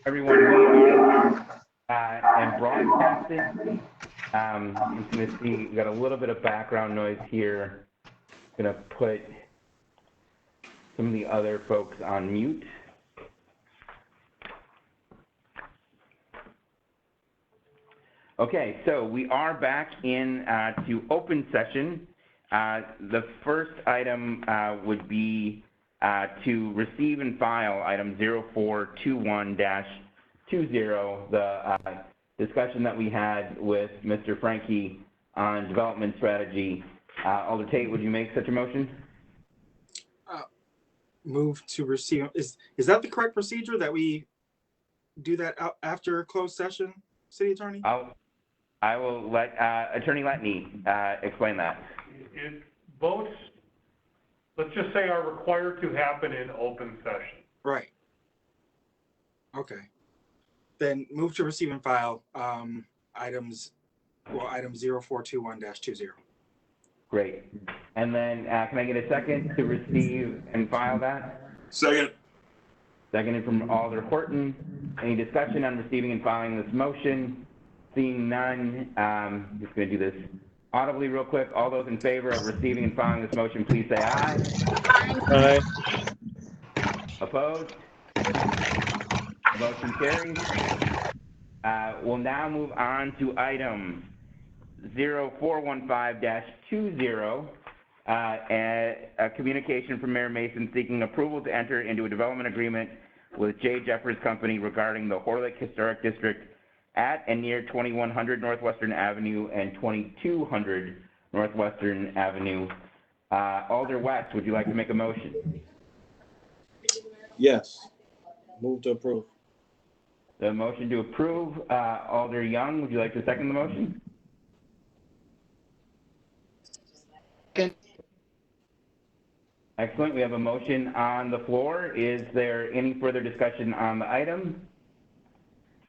Everyone, we are and broadcasted. I'm just going to see, we got a little bit of background noise here. Going to put some of the other folks on mute. Okay, so we are back in to open session. The first item would be to receive and file item 0421-20, the discussion that we had with Mr. Franke on development strategy. Alder Tate, would you make such a motion? Move to receive. Is that the correct procedure that we do that after closed session, City Attorney? I will let Attorney Letney explain that. Votes, let's just say, are required to happen in open session. Right. Okay. Then move to receive and file item 0421-20. Great. And then can I get a second to receive and file that? Second. Seconded from Alder Horton. Any discussion on receiving and filing this motion? Seeing none, just going to do this audibly real quick. All those in favor of receiving and filing this motion, please say aye. Aye. Opposed? Motion carries. We'll now move on to item 0415-20, a communication from Mayor Mason seeking approval to enter into a development agreement with J. Jeffers Company regarding the Horlick Historic District at and near 2100 Northwestern Avenue and 2200 Northwestern Avenue. Alder West, would you like to make a motion? Yes. Move to approve. The motion to approve. Alder Young, would you like to second the motion? Second. Excellent. We have a motion on the floor. Is there any further discussion on the item?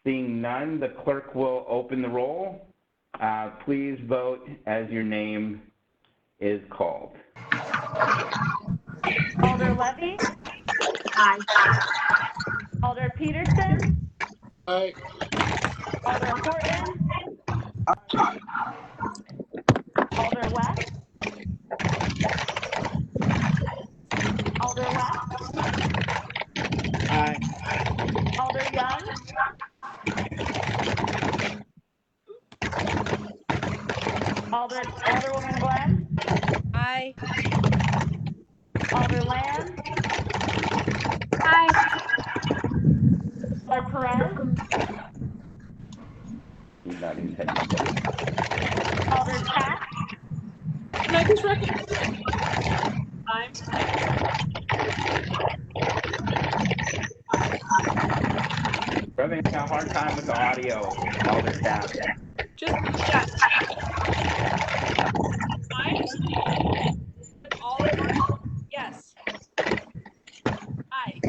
Seeing none, the clerk will open the roll. Please vote as your name is called. Alder Levy? Aye. Alder Peterson? Aye. Alder Horton? Aye. Alder West? Alder West? Aye. Alder Young? Alderwoman Glenn? Aye. Alder Lamb? Aye. Alder Perez? He's not in head. Alder Taft? Can I just recognize time? We're having a hard time with the audio, Alder Taft. Just, yeah. Time? All of them? Yes. Aye.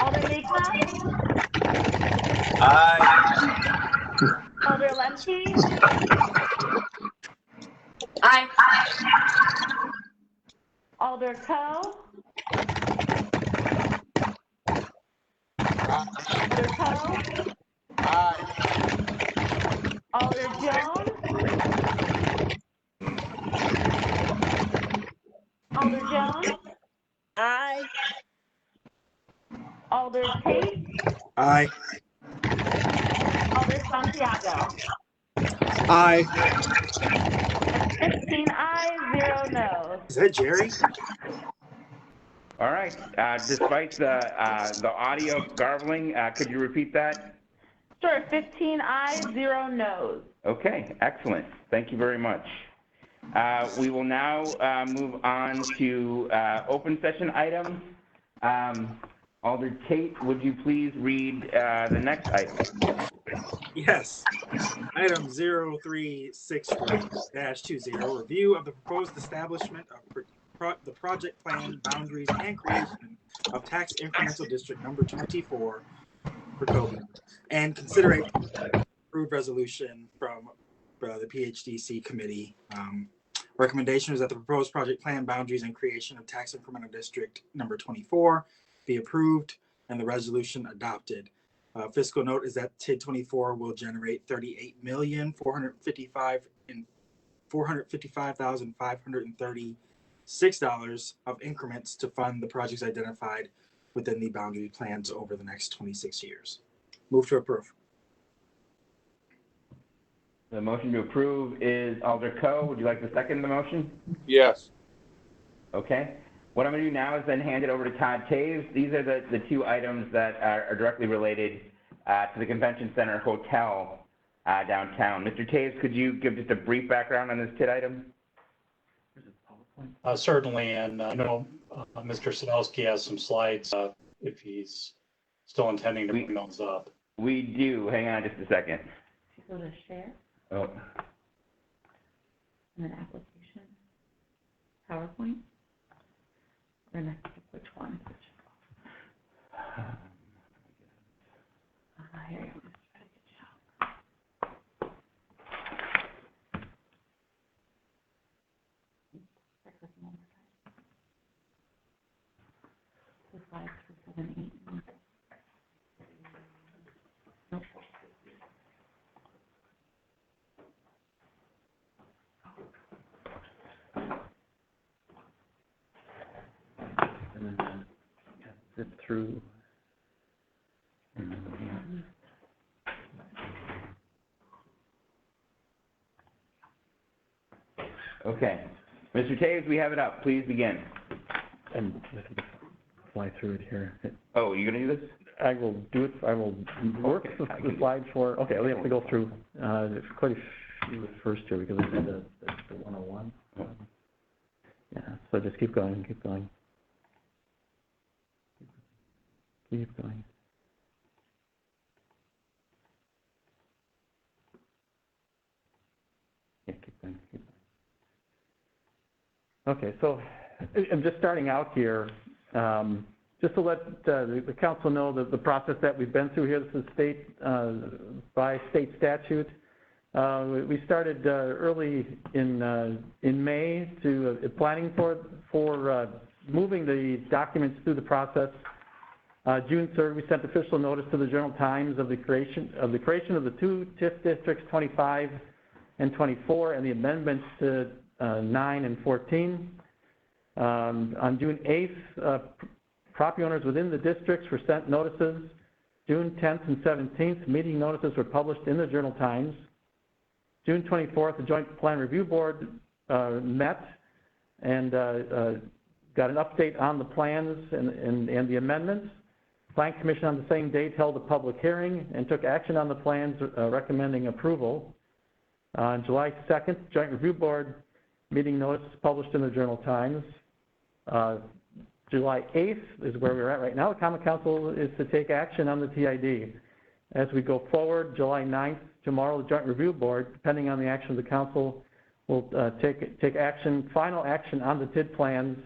Alder Maycloud? Aye. Alder Lemke? Aye. Alder Coe? Alder Coe? Aye. Alder Jones? Alder Jones? Aye. Alder Tate? Aye. Alder Santiago? Aye. 15 ayes, 0 noes. Is that Jerry? All right. Despite the audio garbling, could you repeat that? Sure, 15 ayes, 0 noes. Okay, excellent. Thank you very much. We will now move on to open session items. Alder Tate, would you please read the next item? Yes. Item 0363-20, review of the proposed establishment of the project plan, boundaries, and creation of tax incremental district number 24 for Coburn, and consideration approved resolution from the PHDC committee. Recommendation is that the proposed project plan boundaries and creation of tax incremental district number 24 be approved and the resolution adopted. Fiscal note is that TID 24 will generate $38,455,536 of increments to fund the projects identified within the boundary plans over the next 26 years. Move to approve. The motion to approve is Alder Coe. Would you like to second the motion? Yes. Okay. What I'm going to do now is then hand it over to Todd Taves. These are the two items that are directly related to the Convention Center Hotel downtown. Mr. Taves, could you give just a brief background on this TID item? Certainly, and I know Mr. Sadowski has some slides if he's still intending to bring those up. We do. Hang on just a second. Go to share Oh. and then application, PowerPoint. We're gonna pick which one. Here you go. Slide 378. Nope. And then zip through. Okay. Mr. Taves, we have it up. Please begin. And fly through it here. Oh, you're going to do this? I will do it. I will work Okay, the slides for. Okay, we have to go through quite a few first here because I did the 101. Yeah, so just keep going, keep going. Keep going. Yeah, keep going, keep going. Okay, so I'm just starting out here. Just to let the council know that the process that we've been through here, this is by state statute. We started early in May to planning for moving the documents through the process. June 3rd, we sent official notice to the Journal Times of the creation of the two TIF districts, 25 and 24, and the amendments to 9 and 14. On June 8th, property owners within the districts were sent notices. June 10th and 17th, meeting notices were published in the Journal Times. June 24th, the Joint Plan Review Board met and got an update on the plans and the amendments. Plan Commission on the same date held a public hearing and took action on the plans recommending approval. On July 2nd, Joint Review Board meeting notice published in the Journal Times. July 8th is where we're at right now. The Common Council is to take action on the TID. As we go forward, July 9th, tomorrow, the Joint Review Board, depending on the action of the Council, will take action, final action on the TID plans,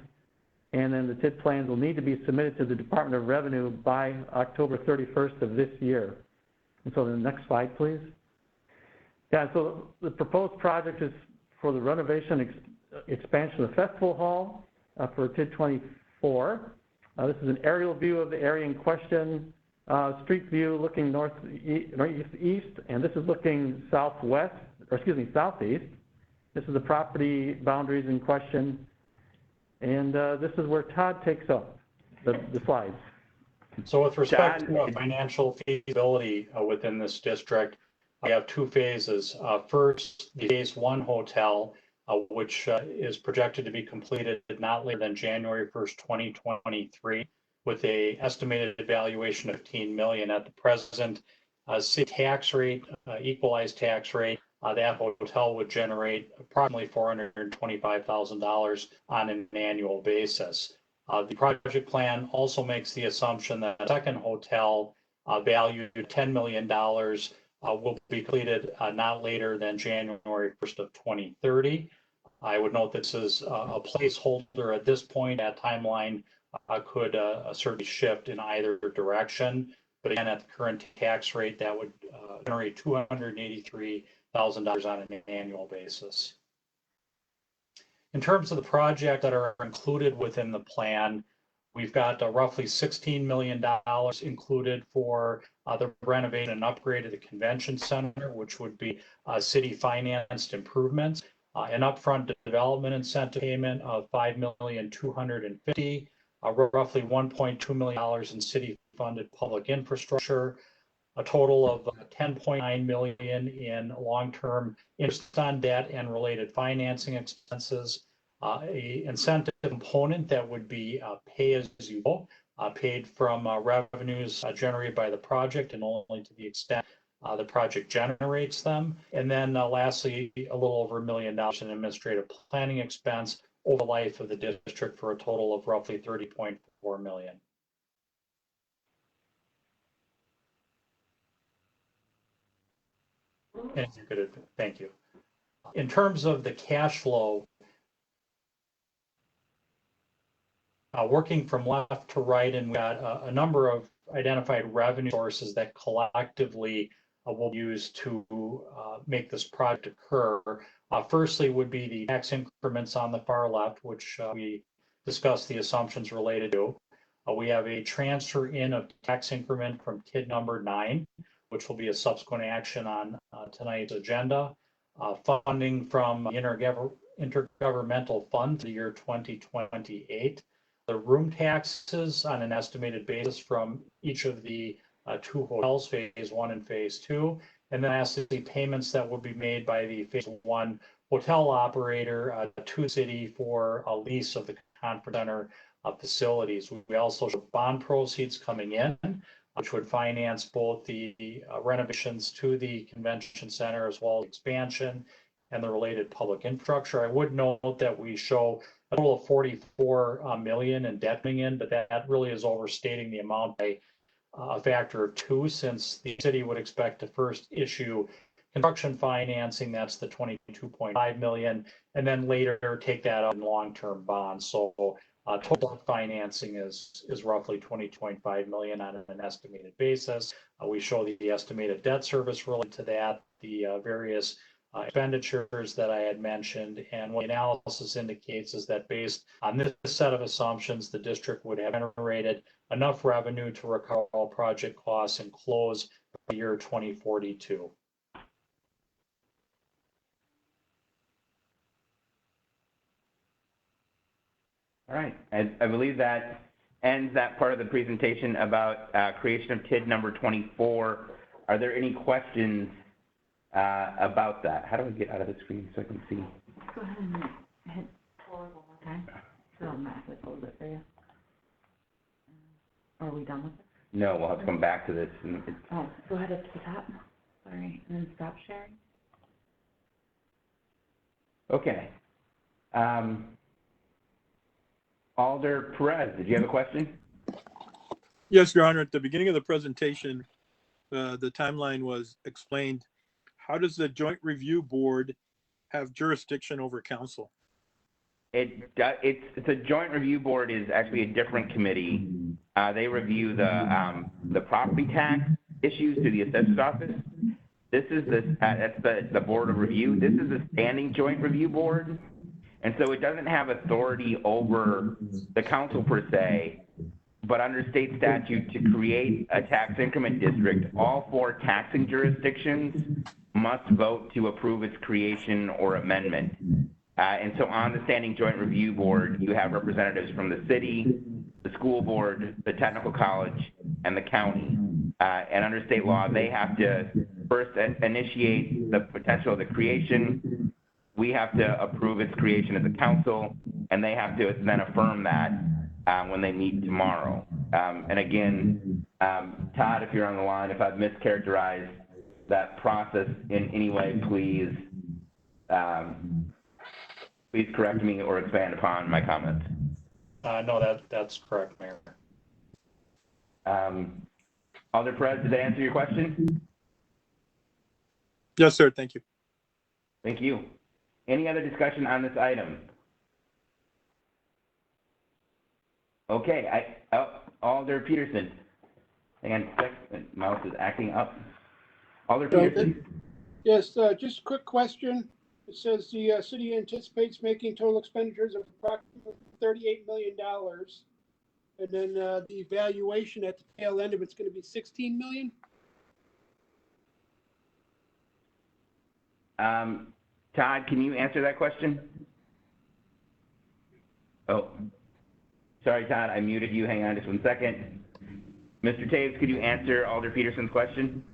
and then the TID plans will need to be submitted to the Department of Revenue by October 31st of this year. And so the next slide, please. Yeah, so the proposed project is for the renovation expansion of the Festival Hall for TID 24. This is an aerial view of the area in question. Street view looking northeast, and this is looking southwest, or excuse me, southeast. This is the property boundaries in question. And this is where Todd takes up the slides. So with respect to financial feasibility within this district, we have two phases. First, the phase 1 hotel, which is projected to be completed not later than January 1st, 2023, with a estimated valuation of $15 million at the present city tax rate, equalized tax rate. That hotel would generate approximately $425,000 on an annual basis. The project plan also makes the assumption that the second hotel, valued $10 million, will be completed not later than January 1st of 2030. I would note this is a placeholder at this point. That timeline could certainly shift in either direction But again, at the current tax rate, that would generate $283,000 on an annual basis. In terms of the project that are included within the plan, we've got roughly $16 million included for the renovation and upgrade of the convention center, which would be city financed improvements, an upfront development incentive payment of $5,250,000, roughly $1.2 million in city funded public infrastructure, a total of $10.9 million in long-term interest on debt and related financing expenses, a incentive component that would be pay as you go, paid from revenues generated by the project and only to the extent the project generates them. And then lastly, a little over $1 million in administrative planning expense over the life of the district for a total of roughly $30.4 million. And good, thank you. In terms of the cash flow, working from left to right, and we got a number of identified revenue sources that collectively will use to make this project occur. Firstly would be the tax increments on the far left, which we discussed the assumptions related to. We have a transfer in of tax increment from TID number 9, which will be a subsequent action on tonight's agenda. Funding from intergovernmental fund for the year 2028. The room taxes on an estimated basis from each of the 2 hotels, phase 1 and phase 2. And then lastly, payments that will be made by the phase 1 hotel operator to the city for a lease of the conference center facilities. We also show bond proceeds coming in, which would finance both the renovations to the convention center as well as expansion and the related public infrastructure. I would note that we show a total of $44 million in debt coming in, but that really is overstating the amount by a factor of 2, since the city would expect to first issue construction financing, that's the $22.5 million, and then later take that out in long-term bonds. So total financing is roughly $22.5 million on an estimated basis. We show the estimated debt service related to that, the various expenditures that I had mentioned, and what the analysis indicates is that based on this set of assumptions, the district would have generated enough revenue to recover all project costs and close the year 2042. All right, I believe that ends that part of the presentation about creation of TID number 24. Are there any questions about that? How do I get out of the screen so I can see? Go ahead and hit forward one more time. So I'll map it a little bit for you. Are we done with it? No, we'll have to come back to this. Oh, go ahead up to the top. Sorry, and then stop sharing. Okay. Alder Perez, did you have a question? Yes, Your Honor. At the beginning of the presentation, the timeline was explained. How does the Joint Review Board have jurisdiction over council? It's a Joint Review Board is actually a different committee. They review the property tax issues to the assessor's office. This is that's the Board of Review. This is a standing Joint Review Board, and so it doesn't have authority over the council per se. But under state statute, to create a tax increment district, all 4 taxing jurisdictions must vote to approve its creation or amendment. And so on the Standing Joint Review Board, you have representatives from the city, the school board, the technical college, and the county. And under state law, they have to first initiate the potential of the creation. We have to approve its creation as a council, and they have to then affirm that when they meet tomorrow. And again, Todd, if you're on the line, if I've mischaracterized that process in any way, please please correct me or expand upon my comments. No, that's correct, Mayor. Alder Perez, did that answer your question? Yes, sir. Thank you. Thank you. Any other discussion on this item? Okay, Alder Peterson. Hang on a sec, the mouse is acting up. Alder Peterson. Yes, just a quick question. It says the city anticipates making total expenditures of approximately $38 million. And then the valuation at the tail end of it's going to be 16 million? Todd, can you answer that question? Oh, sorry, Todd, I muted you. Hang on just 1 second. Mr. Taves, could you answer Alder Peterson's question?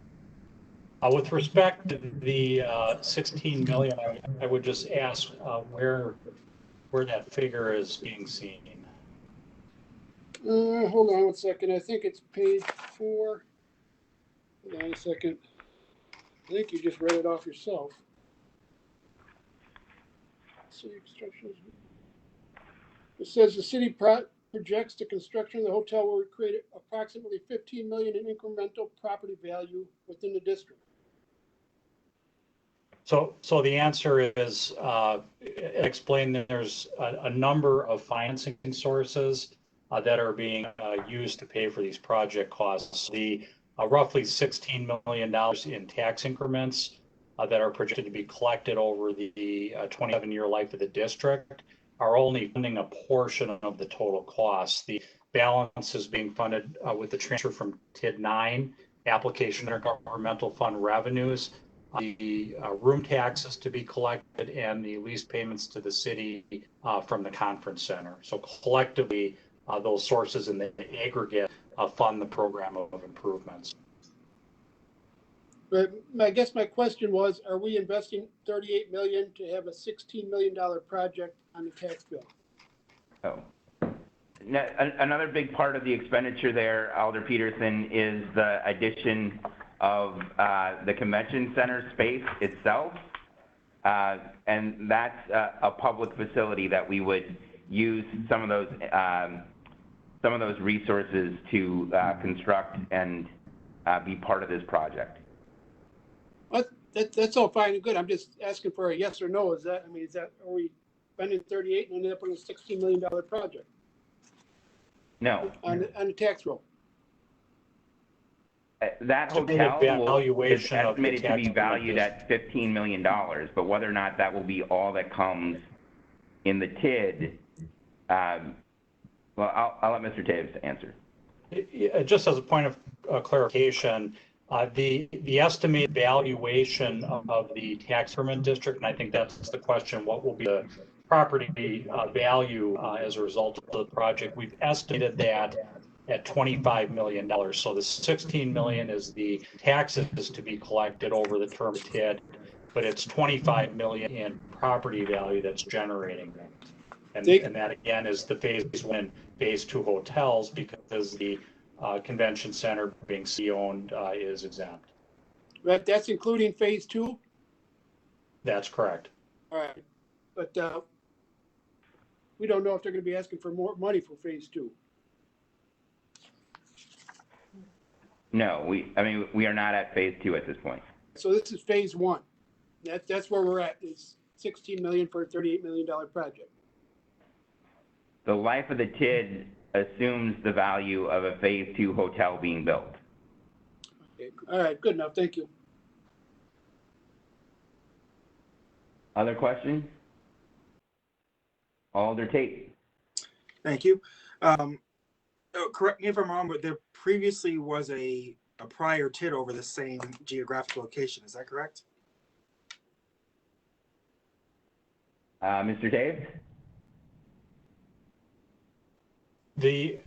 With respect to the 16 million, I would just ask where that figure is being seen. Hold on 1 second. I think it's page 4. Hold on a second. I think you just read it off yourself. City construction. It says the city projects the construction of the hotel will create approximately 15 million in incremental property value within the district. So the answer is, explain that there's a number of financing sources that are being used to pay for these project costs. The roughly $16 million in tax increments that are projected to be collected over the 27-year life of the district are only funding a portion of the total cost. The balance is being funded with the transfer from TID 9, application intergovernmental fund revenues, the room taxes to be collected, and the lease payments to the city from the conference center. So collectively, those sources in the aggregate fund the program of improvements. But I guess my question was, are we investing 38 million to have a $16 million project on the tax bill? Oh. Another big part of the expenditure there, Alder Peterson, is the addition of the convention center space itself. And that's a public facility that we would use some of those resources to construct and be part of this project. Well, that's all fine and good. I'm just asking for a yes or no. Is that, are we spending 38 and ended up on a $16 million project? No. On the tax roll? That hotel is estimated to be valued at $15 million, but whether or not that will be all that comes in the TID, well, I'll let Mr. Taves answer. Just as a point of clarification, the estimated valuation of the tax increment district, and I think that's the question, what will be the property value as a result of the project? We've estimated that at $25 million. So the 16 million is the taxes to be collected over the term of TID, but it's 25 million in property value that's generating that. And that again is the phase 1 and phase 2 hotels, because the convention center being city-owned is exempt. Right, that's including phase 2? That's correct. All right, but we don't know if they're going to be asking for more money for phase 2. No, we are not at phase 2 at this point. So this is phase 1. That's where we're at, is 16 million for a $38 million project. The life of the TID assumes the value of a phase 2 hotel being built. Okay. All right, good enough. Thank you. Other questions? Alder Tate. Thank you. Correct me if I'm wrong, but there previously was a prior TID over the same geographic location. Is that correct? Mr. Taves? The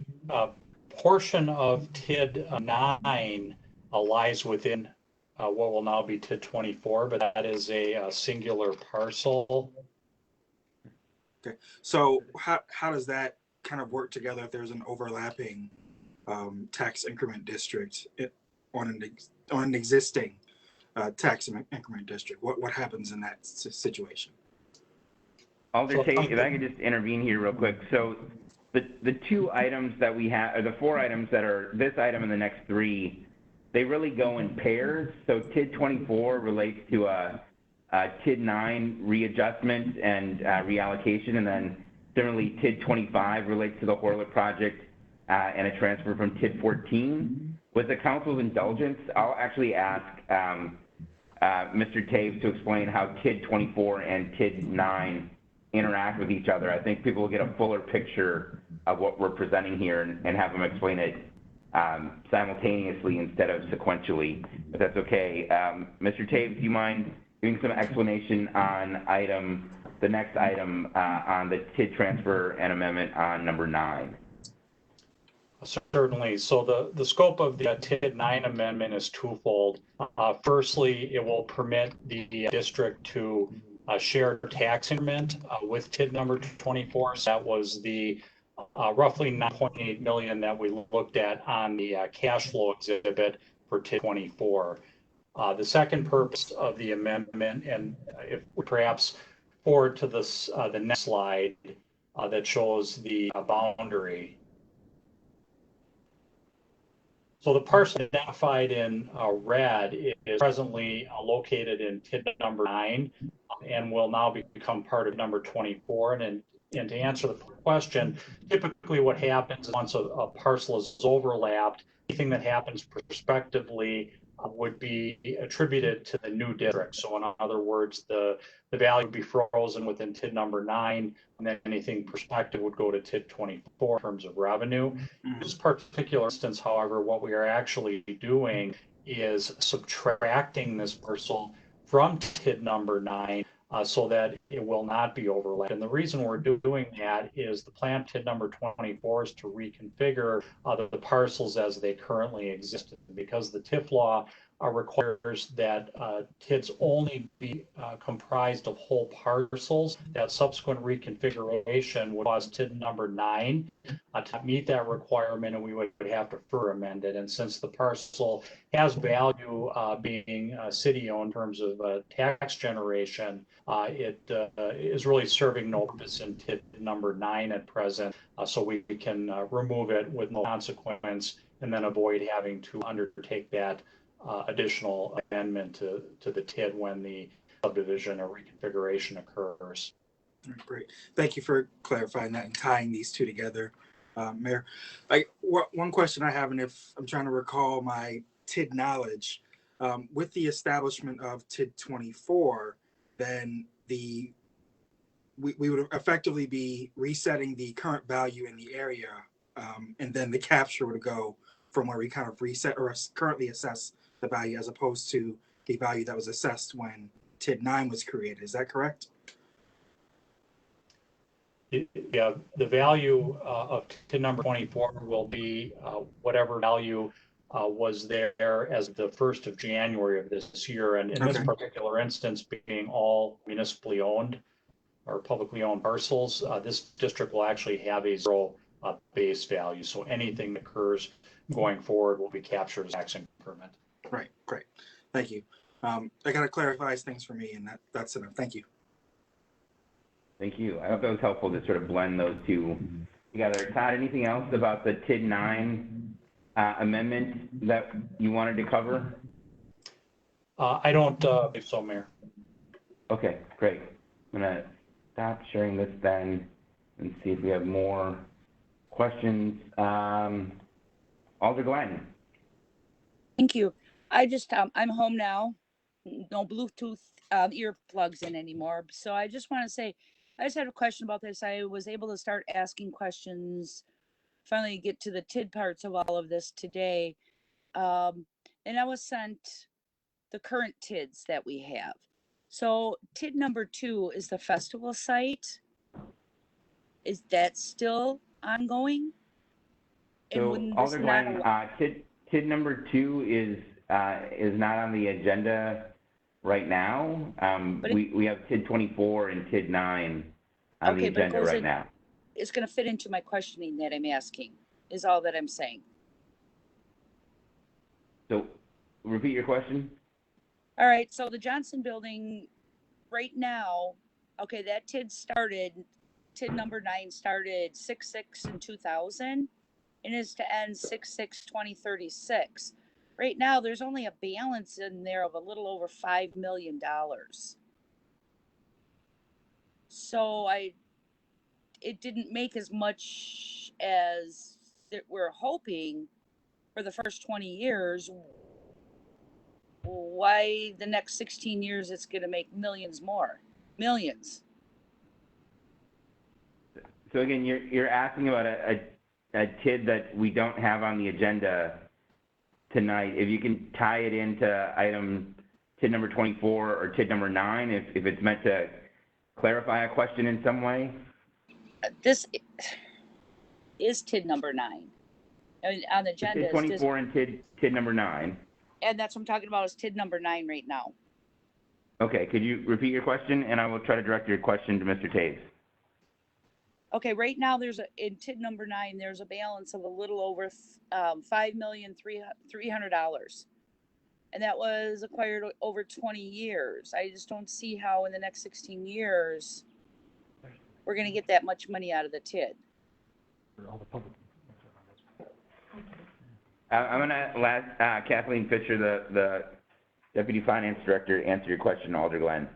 portion of TID 9 lies within what will now be TID 24, but that is a singular parcel. Okay. So how does that kind of work together if there's an overlapping tax increment district on an existing tax increment district? What happens in that situation? Alder Tate, if I could just intervene here real quick. So the 2 items that we have, or the 4 items that are this item and the next 3, they really go in pairs. So TID 24 relates to a TID 9 readjustment and reallocation, and then similarly TID 25 relates to the Horlet project and a transfer from TID 14. with the council's indulgence, I'll actually ask Mr. Taves to explain how TID 24 and TID 9 interact with each other. I think people will get a fuller picture of what we're presenting here and have him explain it simultaneously instead of sequentially, if that's okay. Mr. Taves, do you mind giving some explanation on the next item on the TID transfer and amendment on number 9? Certainly. So the scope of the TID 9 amendment is twofold. Firstly, it will permit the district to share tax increment with TID number 24. So that was the roughly 9.8 million that we looked at on the cash flow exhibit for TID 24. The second purpose of the amendment, and if we perhaps forward to this, the next slide that shows the boundary. So the parcel identified in red is presently located in TID number 9 and will now become part of number 24. And to answer the question, typically what happens is once a parcel is overlapped, anything that happens prospectively would be attributed to the new district. So in other words, the value would be frozen within TID number 9, and then anything prospective would go to TID 24 in terms of revenue. In this particular instance, however, what we are actually doing is subtracting this parcel from TID number 9 so that it will not be overlapped. And the reason we're doing that is the plan TID number 24 is to reconfigure the parcels as they currently exist, because the TIF law requires that TIDs only be comprised of whole parcels. That subsequent reconfiguration would cause TID number 9 to meet that requirement, and we would have to further amend it. And since the parcel has value being city-owned in terms of tax generation, it is really serving no purpose in TID number 9 at present, so we can remove it with no consequence and then avoid having to undertake that additional amendment to the TID when the subdivision or reconfiguration occurs. Great. Thank you for clarifying that and tying these two together, Mayor. One question I have, and if I'm trying to recall my TID knowledge, with the establishment of TID 24, then we would effectively be resetting the current value in the area, and then the capture would go from where we kind of reset or currently assess the value as opposed to the value that was assessed when TID 9 was created. Is that correct? Yeah, the value of TID number 24 will be whatever value was there as the 1st of January of this year. And in this particular instance, being all municipally owned or publicly owned parcels, this district will actually have a 0 base value. So anything that occurs going forward will be captured as tax increment. Right, great. Thank you. That kind of clarifies things for me, and that's enough. Thank you. Thank you. I hope that was helpful to sort of blend those two together. Todd, anything else about the TID 9 amendment that you wanted to cover? I don't believe so, Mayor. Okay, great. I'm going to stop sharing this then and see if we have more questions. Alder Glenn. Thank you. I just, I'm home now. No Bluetooth earplugs in anymore. So I just want to say, I just had a question about this. I was able to start asking questions, finally get to the TID parts of all of this today. And I was sent the current TIDs that we have. So TID number 2 is the festival site. Is that still ongoing? So Alder Glenn, TID number 2 is not on the agenda right now. We have TID 24 and TID 9 on the agenda right now. It's going to fit into my questioning that I'm asking, is all that I'm saying. So repeat your question. All right. So the Johnson building right now, okay, that TID number 9 started 6/6 in 2000 and is to end 6/6/2036. Right now, there's only a balance in there of a little over $5 million. So it didn't make as much as that we're hoping for the first 20 years, why the next 16 years it's going to make millions more? Millions. So again, you're asking about a TID that we don't have on the agenda tonight. If you can tie it into item TID number 24 or TID number 9, if it's meant to clarify a question in some way. This is TID number 9. I mean, on the agenda. TID 24 and TID number 9. And that's what I'm talking about is TID number 9 right now. Okay, could you repeat your question, and I will try to direct your question to Mr. Taves. Okay, right now in TID number 9, there's a balance of a little over $5,300,000. And that was acquired over 20 years. I just don't see how in the next 16 years, we're going to get that much money out of the TID. I'm going to let Kathleen Fisher, the Deputy Finance Director, answer your question, Alder Glenn.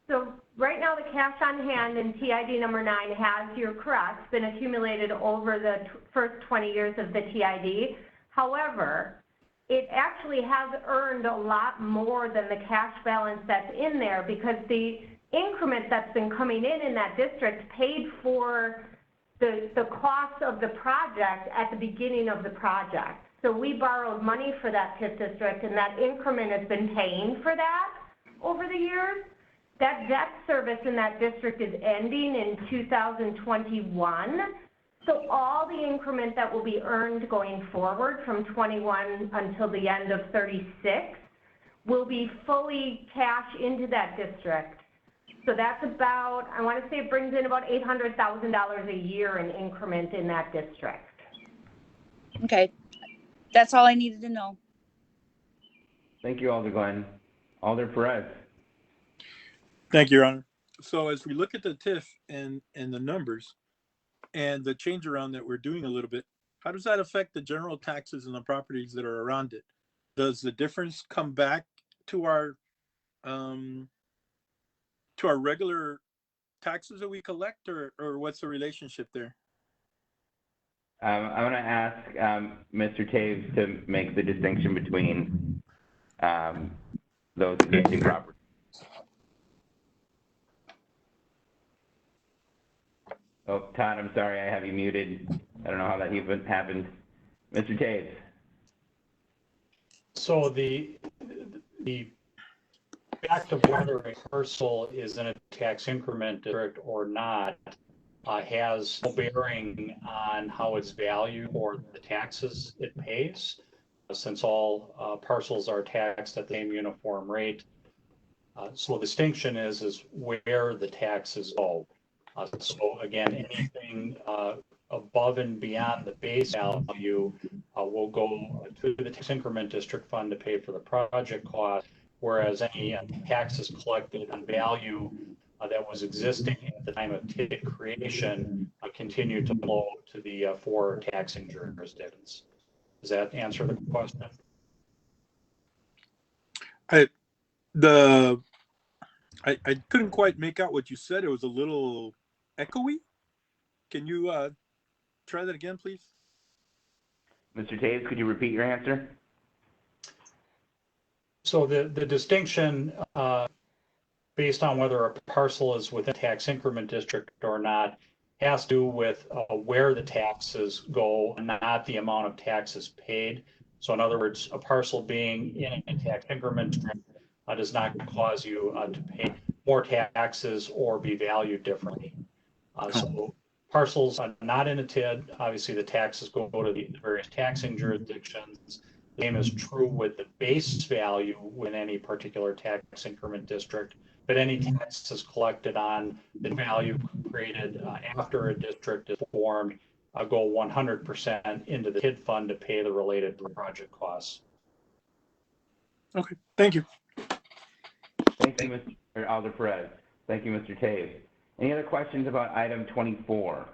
So right now, the cash on hand in TID number 9 has, you're correct, been accumulated over the first 20 years of the TID. However, it actually has earned a lot more than the cash balance that's in there because the increment that's been coming in that district paid for the cost of the project at the beginning of the project. So we borrowed money for that TIF district, and that increment has been paying for that over the years. That debt service in that district is ending in 2021. So all the increment that will be earned going forward from 21 until the end of 36 will be fully cash into that district. So that's about, I want to say it brings in about $800,000 a year in increment in that district. Okay, that's all I needed to know. Thank you, Alder Glenn. Alder Perez. Thank you, Your Honor. So as we look at the TIF and the numbers and the change around that we're doing a little bit, how does that affect the general taxes and the properties that are around it? Does the difference come back to our regular taxes that we collect, or what's the relationship there? I'm going to ask Mr. Taves to make the distinction between those existing properties. Oh, Todd, I'm sorry, I have you muted. I don't know how that even happened. Mr. Taves. So the fact of whether a parcel is in a tax increment district or not has no bearing on how it's valued or the taxes it pays, since all parcels are taxed at the same uniform rate. So the distinction is where the taxes go. So again, anything above and beyond the base value will go to the tax increment district fund to pay for the project cost, whereas any taxes collected on value that was existing at the time of TID creation continue to flow to the 4 taxing jurisdictions. Does that answer the question? I couldn't quite make out what you said. It was a little echoey. Can you try that again, please? Mr. Taves, could you repeat your answer? So the distinction based on whether a parcel is within a tax increment district or not has to do with where the taxes go, not the amount of taxes paid. So in other words, a parcel being in a tax increment district does not cause you to pay more taxes or be valued differently. So parcels are not in a TID. Obviously, the taxes go to the various taxing jurisdictions. The same is true with the base value within any particular tax increment district, but any taxes collected on the value created after a district is formed go 100% into the TID fund to pay the related project costs. Okay, thank you. Thank you, Mr. Alder Perez. Thank you, Mr. Taves. Any other questions about item 24?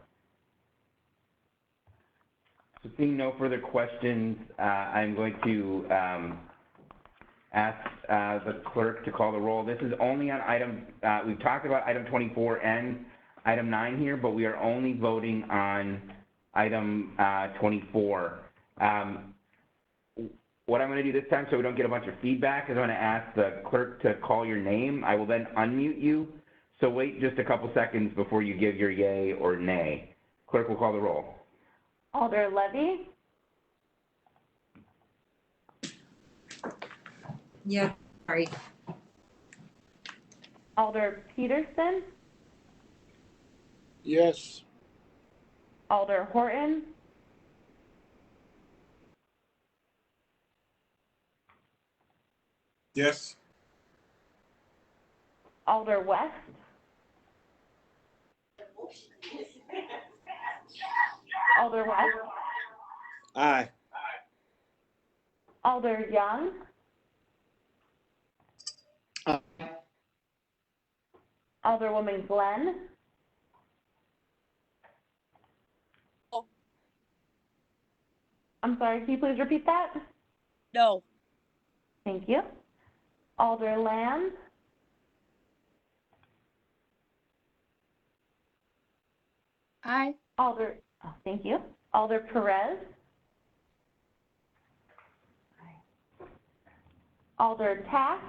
So seeing no further questions, I'm going to ask the clerk to call the roll. This is only on item, we've talked about item 24 and item 9 here, but we are only voting on item 24. What I'm going to do this time so we don't get a bunch of feedback is I'm going to ask the clerk to call your name. I will then unmute you. So wait just a couple seconds before you give your yay or nay. Clerk will call the roll. Alder Levy, Yeah, sorry. Alder Peterson, Yes. Alder Horton, Yes. Alder West, Alder West, Aye. Alder Young, Alderwoman Glenn, I'm sorry, can you please repeat that? No. Thank you. Alder Lamb, Aye. Thank you. Alder Perez, Alder Taft,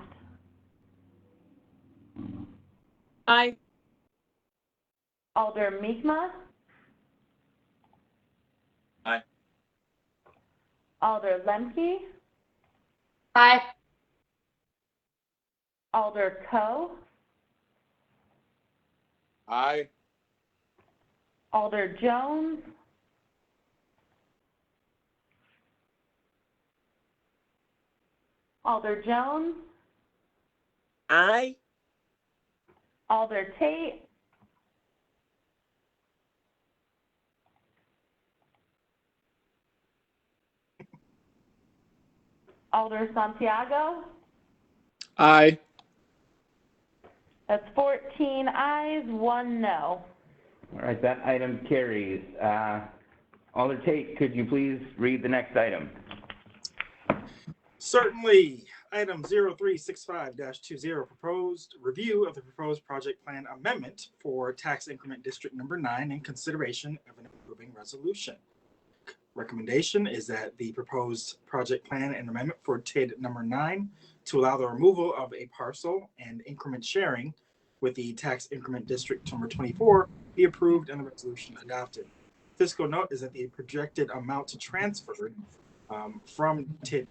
Aye. Alder Mi'kmaq, Aye. Alder Lemke, Aye. Alder Coe, Aye. Alder Jones, Alder Jones, Aye. Alder Tate, Alder Santiago. Aye. That's 14 ayes, 1 no. All right, that item carries. Alder Tate, could you please read the next item? Certainly. Item 0365-20, proposed review of the proposed project plan amendment for tax increment district number 9 in consideration of an approving resolution. Recommendation is that the proposed project plan and amendment for TID number 9 to allow the removal of a parcel and increment sharing with the tax increment district number 24 be approved and the resolution adopted. Fiscal note is that the projected amount to transfer from TID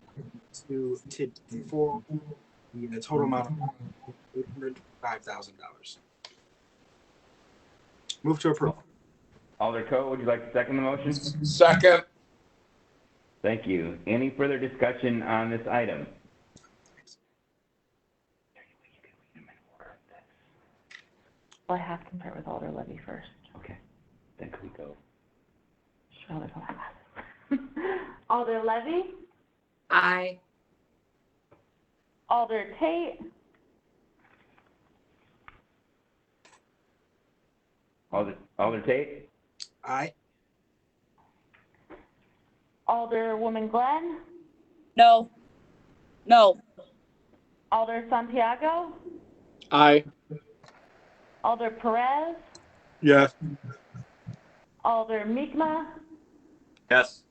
to TID 4 be the total amount of $825,000. Move to approve. Alder Coe, would you like to second the motion? Second. Thank you. Any further discussion on this item? Well, I have to compare with Alder Levy first. Okay, then could we go? Sure, there's one. Alder Levy, Aye. Alder Tate, Alder Tate? Aye. Alderwoman Glenn, No. No. Alder Santiago, Aye. Alder Perez, Yes. Alder Mi'kmaq, Yes.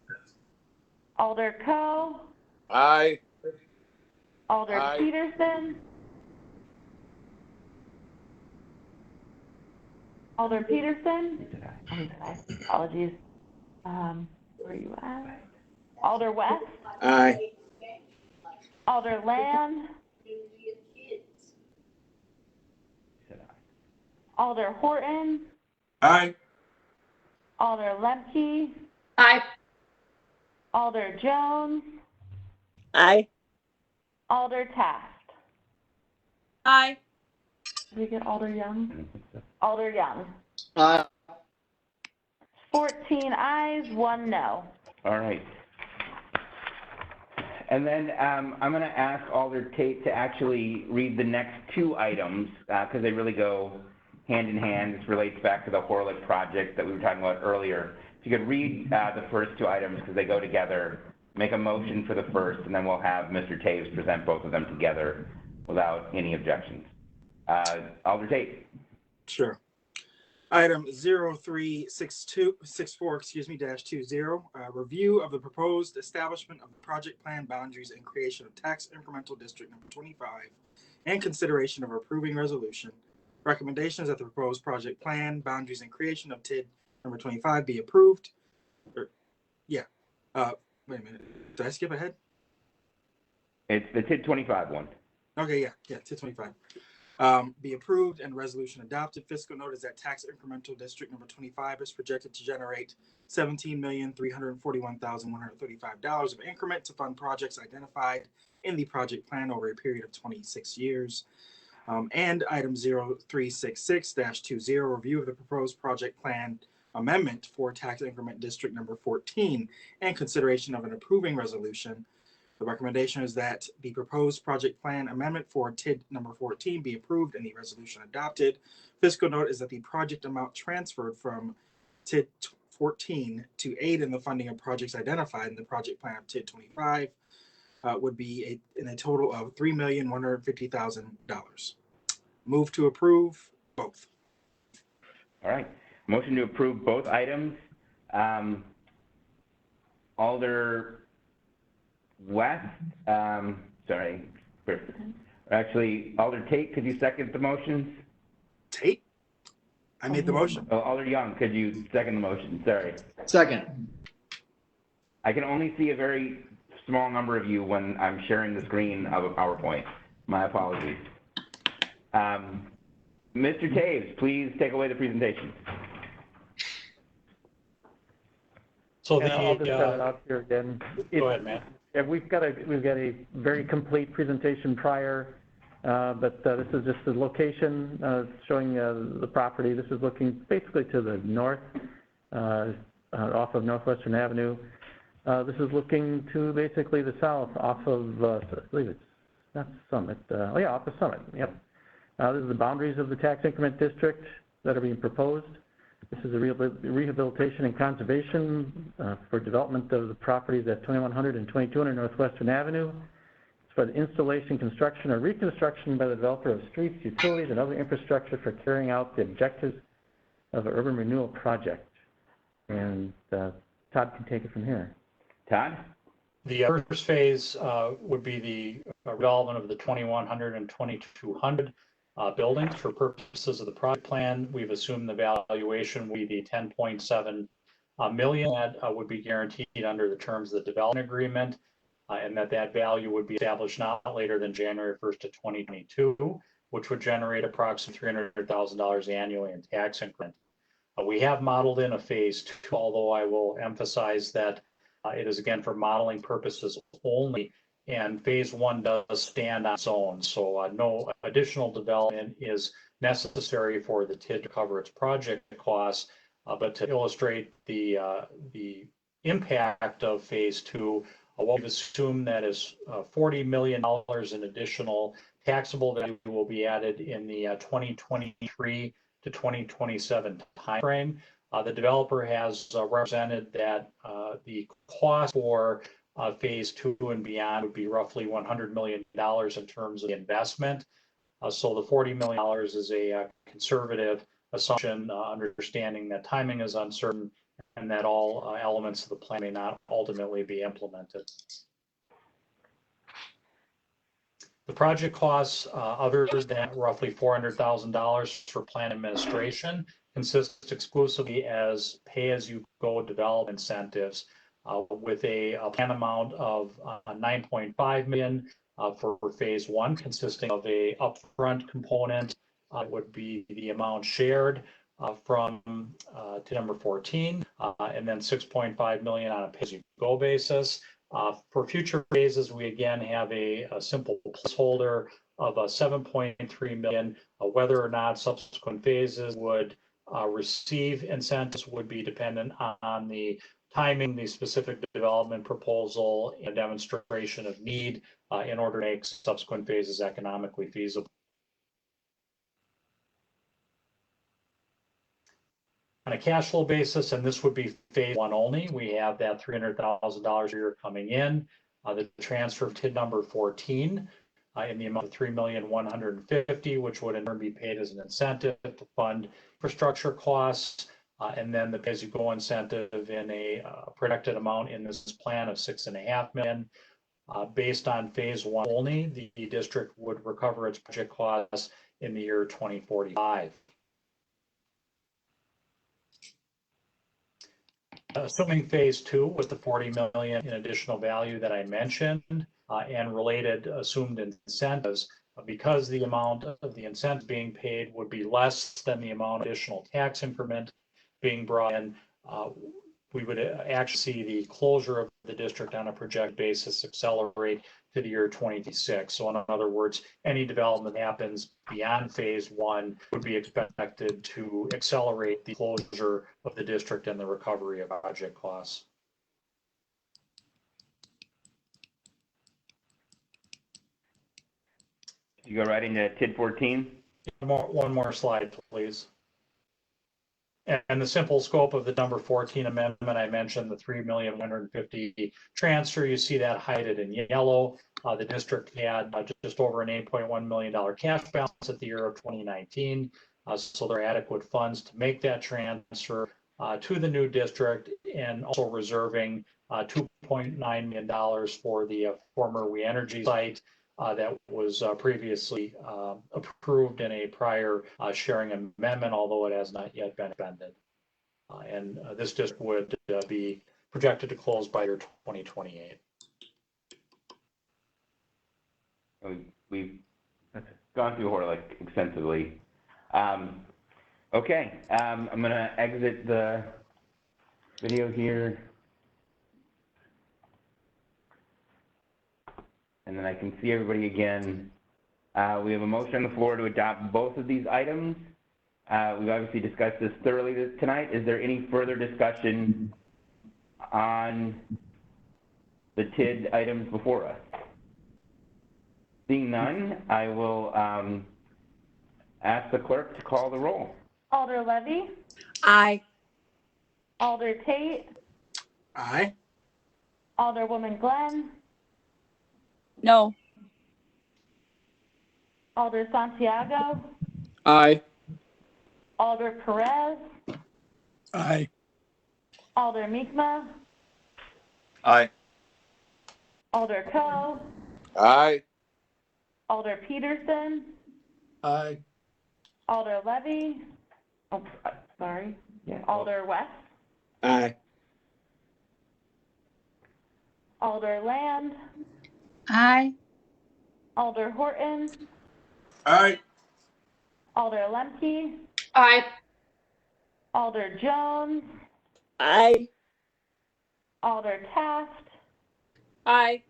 Alder Coe, Aye. Alder Aye. Peterson, Alder Peterson, apologies. Where are you at? Alder West, Aye. Alder Lamb, Alder Horton, Aye. Alder Lemke, Aye. Alder Jones, Aye. Alder Taft. Aye. Did we get Alder Young? Alder Young. Aye. 14 ayes, 1 no. All right. And then I'm going to ask Alder Tate to actually read the next 2 items because they really go hand in hand. This relates back to the Horlick project that we were talking about earlier. If you could read the first 2 items because they go together, make a motion for the first, and then we'll have Mr. Taves present both of them together without any objections. Alder Tate. Sure. Item 036264, -20, review of the proposed establishment of the project plan boundaries and creation of tax incremental district number 25 and consideration of approving resolution. Recommendations that the proposed project plan boundaries and creation of TID number 25 be approved. Wait a minute. Did I skip ahead? It's the TID 25 one. Okay, yeah, TID 25. Be approved and resolution adopted. Fiscal note is that tax incremental district number 25 is projected to generate $17,341,135 of increment to fund projects identified in the project plan over a period of 26 years. And item 0366-20, review of the proposed project plan amendment for tax increment district number 14 and consideration of an approving resolution. The recommendation is that the proposed project plan amendment for TID number 14 be approved and the resolution adopted. Fiscal note is that the project amount transferred from TID 14 to aid in the funding of projects identified in the project plan of TID 25 would be in a total of $3,150,000. Move to approve both. All right. Motion to approve both items. Alder West, actually, Alder Tate, could you second the motions? Tate? I made the motion. Oh, Alder Young, could you second the motion? Sorry. Second. I can only see a very small number of you when I'm sharing the screen of a PowerPoint. My apologies. Mr. Taves, please take away the presentation. So I'll just set it out here again. Go ahead, Matt. Yeah, we've got a very complete presentation prior, but this is just the location showing the property. This is looking basically to the north, off of Northwestern Avenue. This is looking to basically the south, off of I believe it's not Summit. Off of Summit. Yep. This is the boundaries of the tax increment district that are being proposed. This is a rehabilitation and conservation for development of the properties at 2100 and 2200 Northwestern Avenue. It's for the installation, construction, or reconstruction by the developer of streets, utilities, and other infrastructure for carrying out the objectives of an urban renewal project. And Todd can take it from here. Todd? The first phase would be the development of the 2100 and 2200 buildings. For purposes of the project plan, we've assumed the valuation will be the $10.7 million that would be guaranteed under the terms of the development agreement, and that value would be established not later than January 1st of 2022, which would generate approximately $300,000 annually in tax increment. We have modeled in a phase 2, although I will emphasize that it is again for modeling purposes only, and phase 1 does stand on its own, so no additional development is necessary for the TID to cover its project costs. But to illustrate the impact of phase 2, what we've assumed that is $40 million in additional taxable value will be added in the 2023 to 2027 timeframe. The developer has represented that the cost for phase 2 and beyond would be roughly $100 million in terms of the investment. So the $40 million is a conservative assumption, understanding that timing is uncertain and that all elements of the plan may not ultimately be implemented. The project costs, other than roughly $400,000 for plan administration, consists exclusively as pay-as-you-go development incentives, with a plan amount of $9.5 million for phase 1, consisting of a upfront component would be the amount shared from to number 14, and then $6.5 million on a pay-as-you-go basis. For future phases, we again have a simple placeholder of $7.3 million. Whether or not subsequent phases would receive incentives would be dependent on the timing, the specific development proposal, and demonstration of need in order to make subsequent phases economically feasible. On a cash flow basis, and this would be phase 1 only, we have that $300,000 a year coming in. The transfer of TID number 14 in the amount of $3,150,000, which would in turn be paid as an incentive to fund infrastructure costs. And then the pay-as-you-go incentive in a projected amount in this plan of $6.5 million. Based on phase one only, the district would recover its project costs in the year 2045. Assuming phase two with the $40 million in additional value that I mentioned and related assumed incentives, because the amount of the incentive being paid would be less than the amount of additional tax increment being brought in, we would actually see the closure of the district on a projected basis accelerate to the year 2026. So in other words, any development that happens beyond phase one would be expected to accelerate the closure of the district and the recovery of project costs. You go right into TID 14. One more slide, please. And the simple scope of the number 14 amendment, I mentioned the $3,150,000 transfer. You see that highlighted in yellow. The district had just over an $8.1 million cash balance at the year of 2019. So there are adequate funds to make that transfer to the new district, and also reserving $2.9 million for the former We Energy site that was previously approved in a prior sharing amendment, although it has not yet been amended. And this district would be projected to close by year 2028. We've gone through Horlick extensively. Okay, I'm going to exit the video here. And then I can see everybody again. We have a motion on the floor to adopt both of these items. We've obviously discussed this thoroughly tonight. Is there any further discussion on the TID items before us? Seeing none, I will ask the clerk to call the roll. Alder Levy? Aye. Alder Tate? Aye. Alderwoman Glenn? No. Alder Santiago? Aye. Alder Perez? Aye. Alder Mi'kmaq? Aye. Alder Coe? Aye. Alder Peterson? Aye. Alder Levy? Oh, sorry. Yeah. Alder West? Aye. Alder Land? Aye. Alder Horton? Aye. Alder Lemke? Aye. Alder Jones? Aye. Alder Taft? Aye.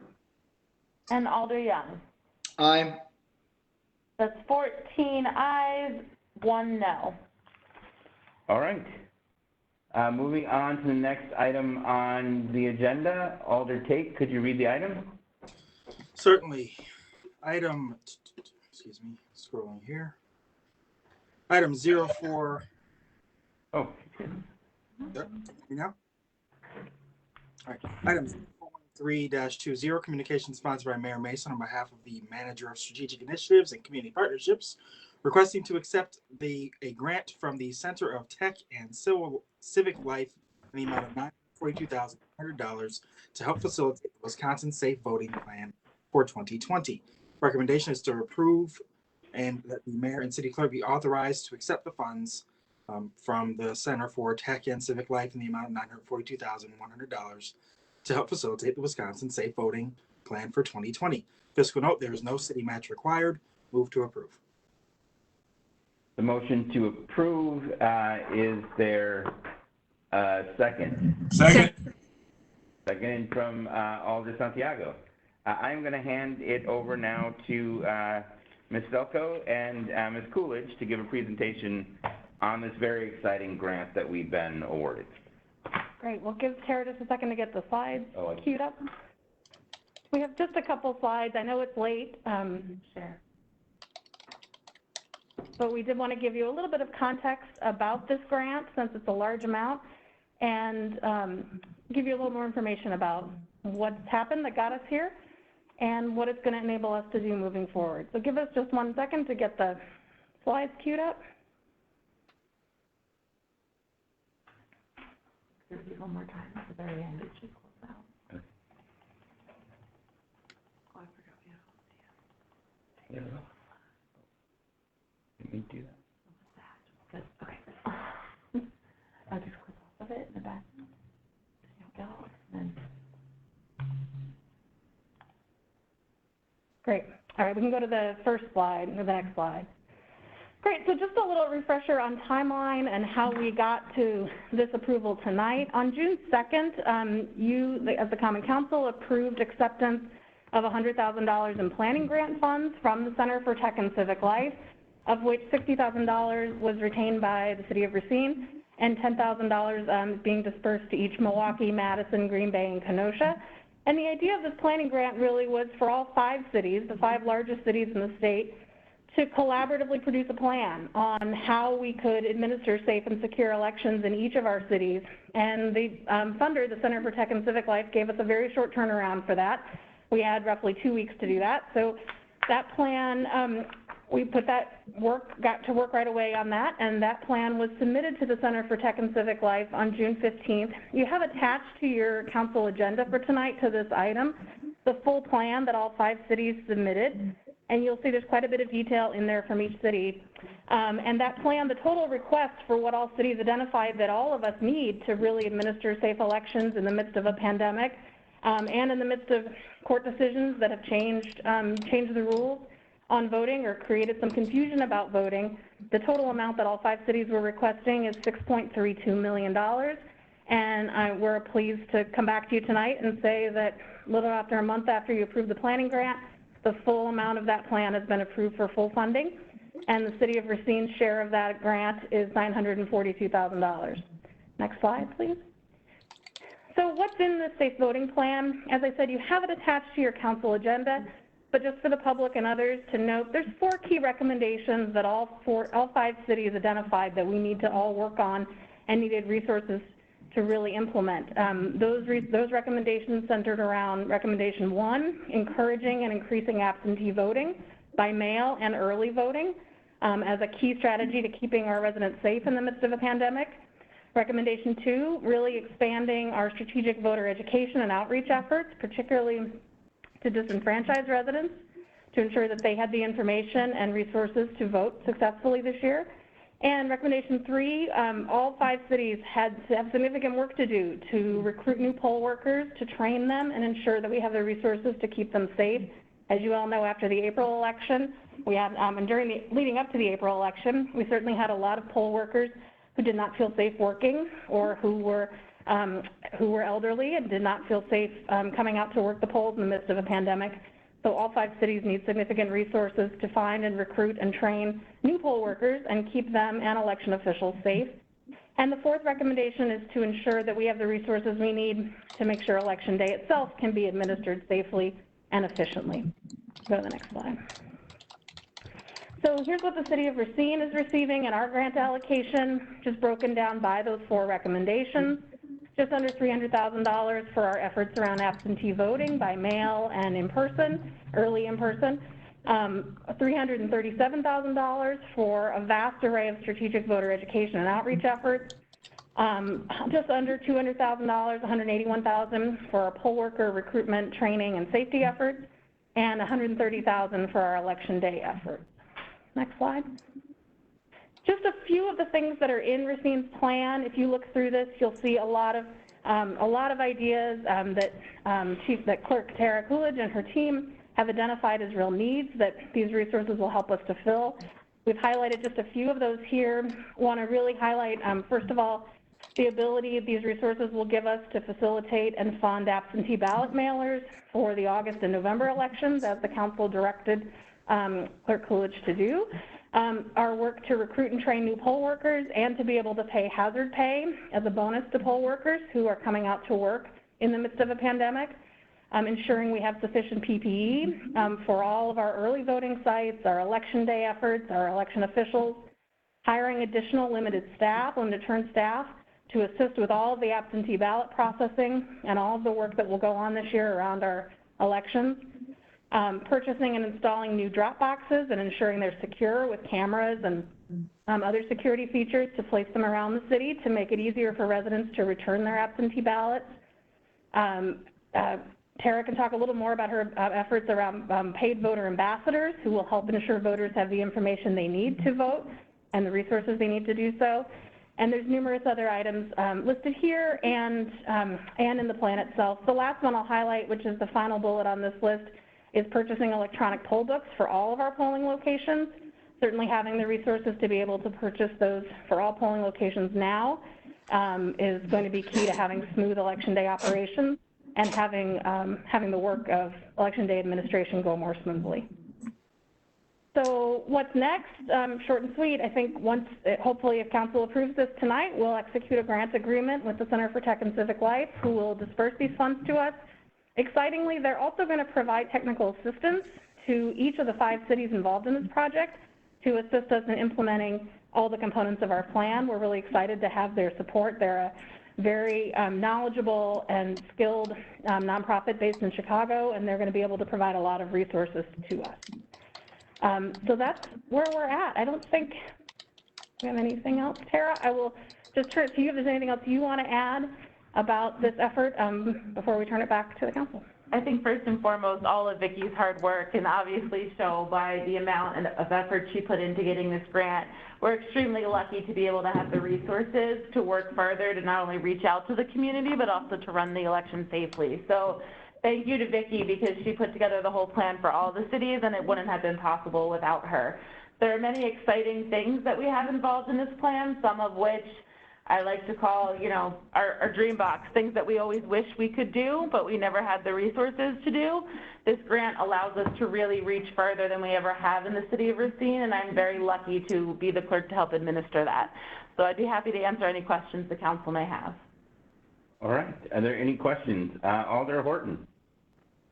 And Alder Young. Aye. That's 14 ayes, 1 no. All right. Moving on to the next item on the agenda. Alder Tate, could you read the item? Certainly. Item, excuse me, scrolling here. Item 04. Oh. Yep, you know? All right. Item 3-20, communication sponsored by Mayor Mason on behalf of the Manager of Strategic Initiatives and Community Partnerships, requesting to accept a grant from the Center of Tech and Civic Life in the amount of $942,100 to help facilitate the Wisconsin Safe Voting Plan for 2020. Recommendation is to approve and that the mayor and city clerk be authorized to accept the funds from the Center for Tech and Civic Life in the amount of $942,100 to help facilitate the Wisconsin Safe Voting Plan for 2020. Fiscal note, there is no city match required. Move to approve. The motion to approve, is there a second? Second. Second from Alder Santiago. I'm going to hand it over now to Ms. Velko and Ms. Coolidge to give a presentation on this very exciting grant that we've been awarded. Great. We'll give Tara just a second to get the slides queued up. We have just a couple slides. I know it's late, but we did want to give you a little bit of context about this grant since it's a large amount, and give you a little more information about what's happened that got us here. and what it's going to enable us to do moving forward. So give us just 1 second to get the slides queued up. One more time at the very end, it should close out. Okay. Oh, I forgot we had Let me do that. Good, okay. I'll just click off of it in the back. There you go, and then. Great. All right, we can go to the first slide, or the next slide. Great, so just a little refresher on timeline and how we got to this approval tonight. On June 2nd, you, as the Common Council, approved acceptance of $100,000 in planning grant funds from the Center for Tech and Civic Life, of which $60,000 was retained by the City of Racine and $10,000 being dispersed to each Milwaukee, Madison, Green Bay, and Kenosha. And the idea of this planning grant really was for all 5 cities, the 5 largest cities in the state, to collaboratively produce a plan on how we could administer safe and secure elections in each of our cities. And the funder, the Center for Tech and Civic Life, gave us a very short turnaround for that. We had roughly 2 weeks to do that. So that plan, we put that got to work right away on that, and that plan was submitted to the Center for Tech and Civic Life on June 15th. You have attached to your council agenda for tonight to this item the full plan that all 5 cities submitted. And you'll see there's quite a bit of detail in there from each city. And that plan, the total request for what all cities identified that all of us need to really administer safe elections in the midst of a pandemic, and in the midst of court decisions that have changed the rules on voting or created some confusion about voting, the total amount that all 5 cities were requesting is $6.32 million. And we're pleased to come back to you tonight and say that a little after a month after you approve the planning grant, the full amount of that plan has been approved for full funding, and the City of Racine's share of that grant is $942,000. Next slide, please. So what's in the safe voting plan? As I said, you have it attached to your council agenda, but just for the public and others to note, there's 4 key recommendations that all 5 cities identified that we need to all work on and needed resources to really implement. Those recommendations centered around recommendation 1, encouraging and increasing absentee voting by mail and early voting as a key strategy to keeping our residents safe in the midst of a pandemic. Recommendation 2, really expanding our strategic voter education and outreach efforts, particularly to disenfranchised residents, to ensure that they had the information and resources to vote successfully this year. And recommendation 3, all 5 cities have significant work to do to recruit new poll workers, to train them, and ensure that we have the resources to keep them safe. As you all know, after the April election, we had, and leading up to the April election, we certainly had a lot of poll workers who did not feel safe working, or who were elderly and did not feel safe coming out to work the polls in the midst of a pandemic. So all 5 cities need significant resources to find and recruit and train new poll workers and keep them and election officials safe. And the 4th recommendation is to ensure that we have the resources we need to make sure Election Day itself can be administered safely and efficiently. Go to the next slide. So here's what the City of Racine is receiving in our grant allocation, just broken down by those 4 recommendations. Just under $300,000 for our efforts around absentee voting by mail and in person, early in person. $337,000 for a vast array of strategic voter education and outreach efforts. Just under $200,000, $181,000 for our poll worker recruitment, training, and safety efforts, and $130,000 for our Election Day efforts. Next slide. Just a few of the things that are in Racine's plan. If you look through this, you'll see a lot of ideas that Clerk Tara Coolidge and her team have identified as real needs that these resources will help us to fill. We've highlighted just a few of those here. Want to really highlight, first of all, the ability these resources will give us to facilitate and fund absentee ballot mailers for the August and November elections, as the council directed Clerk Coolidge to do. Our work to recruit and train new poll workers, and to be able to pay hazard pay as a bonus to poll workers who are coming out to work in the midst of a pandemic. Ensuring we have sufficient PPE for all of our early voting sites, our Election Day efforts, our election officials, hiring additional limited term staff to assist with all of the absentee ballot processing and all of the work that will go on this year around our elections. purchasing and installing new drop boxes and ensuring they're secure with cameras and other security features to place them around the city to make it easier for residents to return their absentee ballots. Tara can talk a little more about her efforts around paid voter ambassadors who will help ensure voters have the information they need to vote and the resources they need to do so. And there's numerous other items listed here and in the plan itself. The last one I'll highlight, which is the final bullet on this list, is purchasing electronic poll books for all of our polling locations. Certainly having the resources to be able to purchase those for all polling locations now is going to be key to having smooth election day operations and having the work of election day administration go more smoothly. So what's next? Short and sweet. I think hopefully if council approves this tonight, we'll execute a grant agreement with the Center for Tech and Civic Life, who will disperse these funds to us. Excitingly, they're also going to provide technical assistance to each of the 5 cities involved in this project to assist us in implementing all the components of our plan. We're really excited to have their support. They're a very knowledgeable and skilled nonprofit based in Chicago, and they're going to be able to provide a lot of resources to us. So that's where we're at. I don't think we have anything else. Tara, I will just turn it to you if there's anything else you want to add about this effort before we turn it back to the council. I think first and foremost, all of Vicki's hard work can obviously show by the amount of effort she put into getting this grant. We're extremely lucky to be able to have the resources to work further to not only reach out to the community, but also to run the election safely. So thank you to Vicki, because she put together the whole plan for all the cities, and it wouldn't have been possible without her. There are many exciting things that we have involved in this plan, some of which I like to call, you know, our dream box, things that we always wish we could do, but we never had the resources to do. This grant allows us to really reach further than we ever have in the city of Racine, and I'm very lucky to be the clerk to help administer that. So I'd be happy to answer any questions the council may have. All right. Are there any questions? Alder Horton.